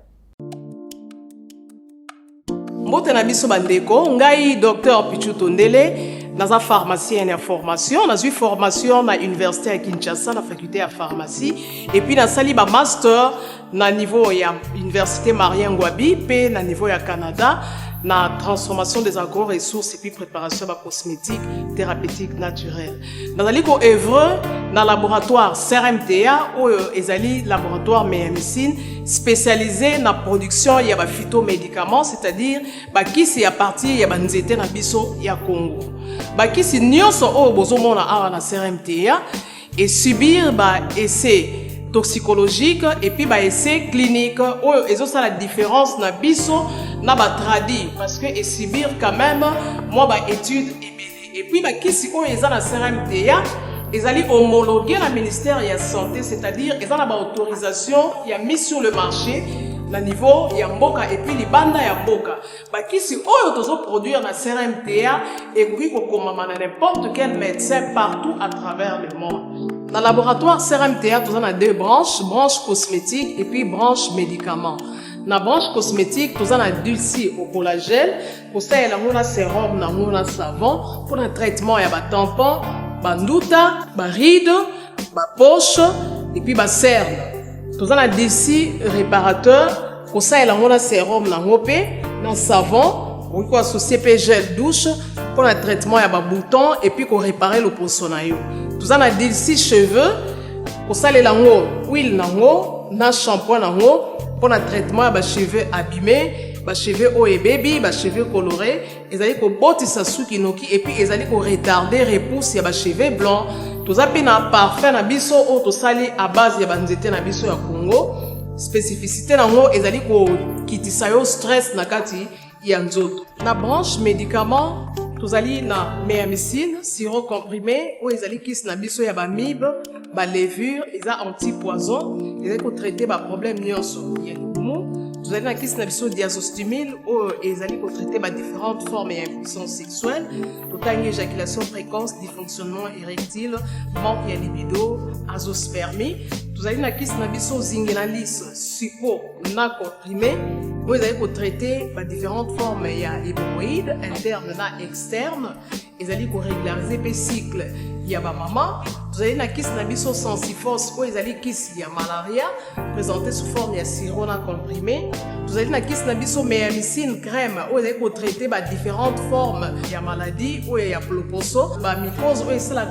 Mbote na biso bandeko, ngai Dr Pichu Tondele, naza pharmacien ya formation, nazui formation na université ya Kinshasa na faculté ya pharmacie et puis nasali ba master na niveau ya université Marien Ngouabi pe na niveau ya Canada na transformation des agro-ressources et puis préparation de cosmétiques thérapeutiques naturelles. Nazali ko œuvre na laboratoire CRMTA ou ezali laboratoire médecine spécialisé na production ya ba phytomédicaments, c'est-à-dire ba kisi ya partie ya banzete na biso ya Congo. Ba kisi nyonso o bozomona awa na CRMTA et subir ba essai toxicologique et puis ba essai clinique ou et ça la différence na biso na ba tradi parce que et subir quand même moi ba étude et puis ba kisi o eza na CRMTA ezali homologué na ministère de la santé, c'est-à-dire ils ont la autorisation il y a mis sur le marché na niveau ya mboka et puis libanda ya mboka ba kisi oyo tozo produire na CRMTA et puis ko komama na n'importe quel médecin partout à travers le monde. Dans le laboratoire CRMTA, nous avons deux branches, branche cosmétique et puis branche médicaments. Dans la branche cosmétique, nous avons du dulci au collagène, pour ça, il y a un sérum, un savon, pour le traitement, il y a un tampon, un ndouta, un ride, un poche, et puis un cerne. Nous avons dulci réparateur, pour ça, il y a un sérum, un savon, on peut associer un gel douche, pour le traitement, il y a un bouton, et puis pour réparer le poissonaillot. Nous avons des cheveux, pour ça les lango, huile nango, na shampoing nango, pour le traitement des cheveux abîmés, des cheveux haut et baby, des cheveux colorés, ils allaient ko botti sa noki et puis ils allaient ko retarder repousse ya ba cheveux blancs. Tous appels na parfum na biso o to sali à base ya banzete na biso ya Congo. Spécificité nango ils allaient ko kitisa yo stress na kati ya nzoto. Na branche médicaments tous allons na méamycine, sirop comprimé, ou ils allons kiss na biso ya ba mib, ba levure, ils a anti-poison, ils allons traiter ba problème nyonso. Tous allons na kiss na biso diazostimile, ou ils allons traiter ba différentes formes d'impuissance sexuelle, total éjaculation précoce, dysfonctionnement érectile, manque de libido, azospermie. Tous allons na kiss na biso zingenalis, sucre na comprimé. Vous allez traiter différentes formes, il y a hémorroïdes internes et externes, ils allez régulariser le cycle, il y a ma maman, vous allez na kiss na biso sensiphos, ou ils allez kiss il y a malaria, présenté sous forme de sirop comprimé, vous allez na kiss na biso méamycine crème, ou ils allez traiter différentes formes, il y a maladie, ou il y a ploposo, mycose, ou c'est la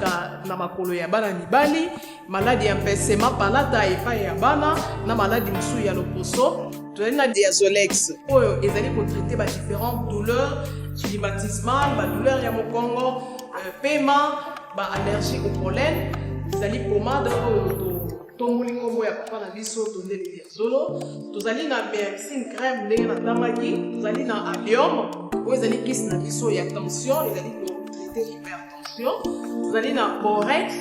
na makolo ya bana mibali, maladie empêchement palata et pas ya bana, na maladie msou ya loposo. Vous avez des diazolex, ils allaient traiter différentes douleurs climatismales, douleurs ya mokongo, paiement, allergie au pollen ezali pomade oyo tomoli nkombo ya papa na biso Tondele Liazolo. Tozali na Mercine crème ndenge natamaki, tozali na allium oyo ezali kisi na biso ya tension, ezali kotraite hypertension. Tozali na borex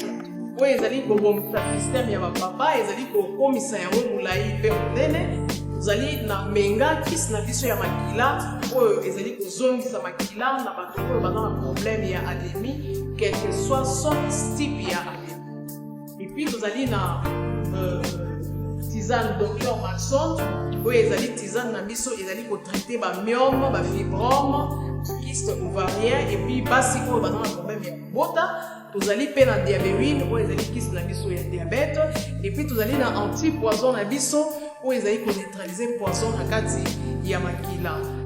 oyo ezali kobomisa système ya bapapa, ezali kokomisa yango molai mpe monene. Tozali na menga kisi na biso ya makila oyo ezali kozongisa makila na bato oyo baza na problème ya anémie, quel que soit son type ya anémie. Et puis tozali na tisane Dr Maxon oyo ezali tisane na biso ezali kotraite bamyome, bafibrome, kyste ovarien, et puis basi oyo baza na problème ya kobota. Tozali pe na diabérine oyo ezali kisi na biso ya diabète, et puis tozali na antipoison na biso oyo ezali koneutralize poison na kati ya makila.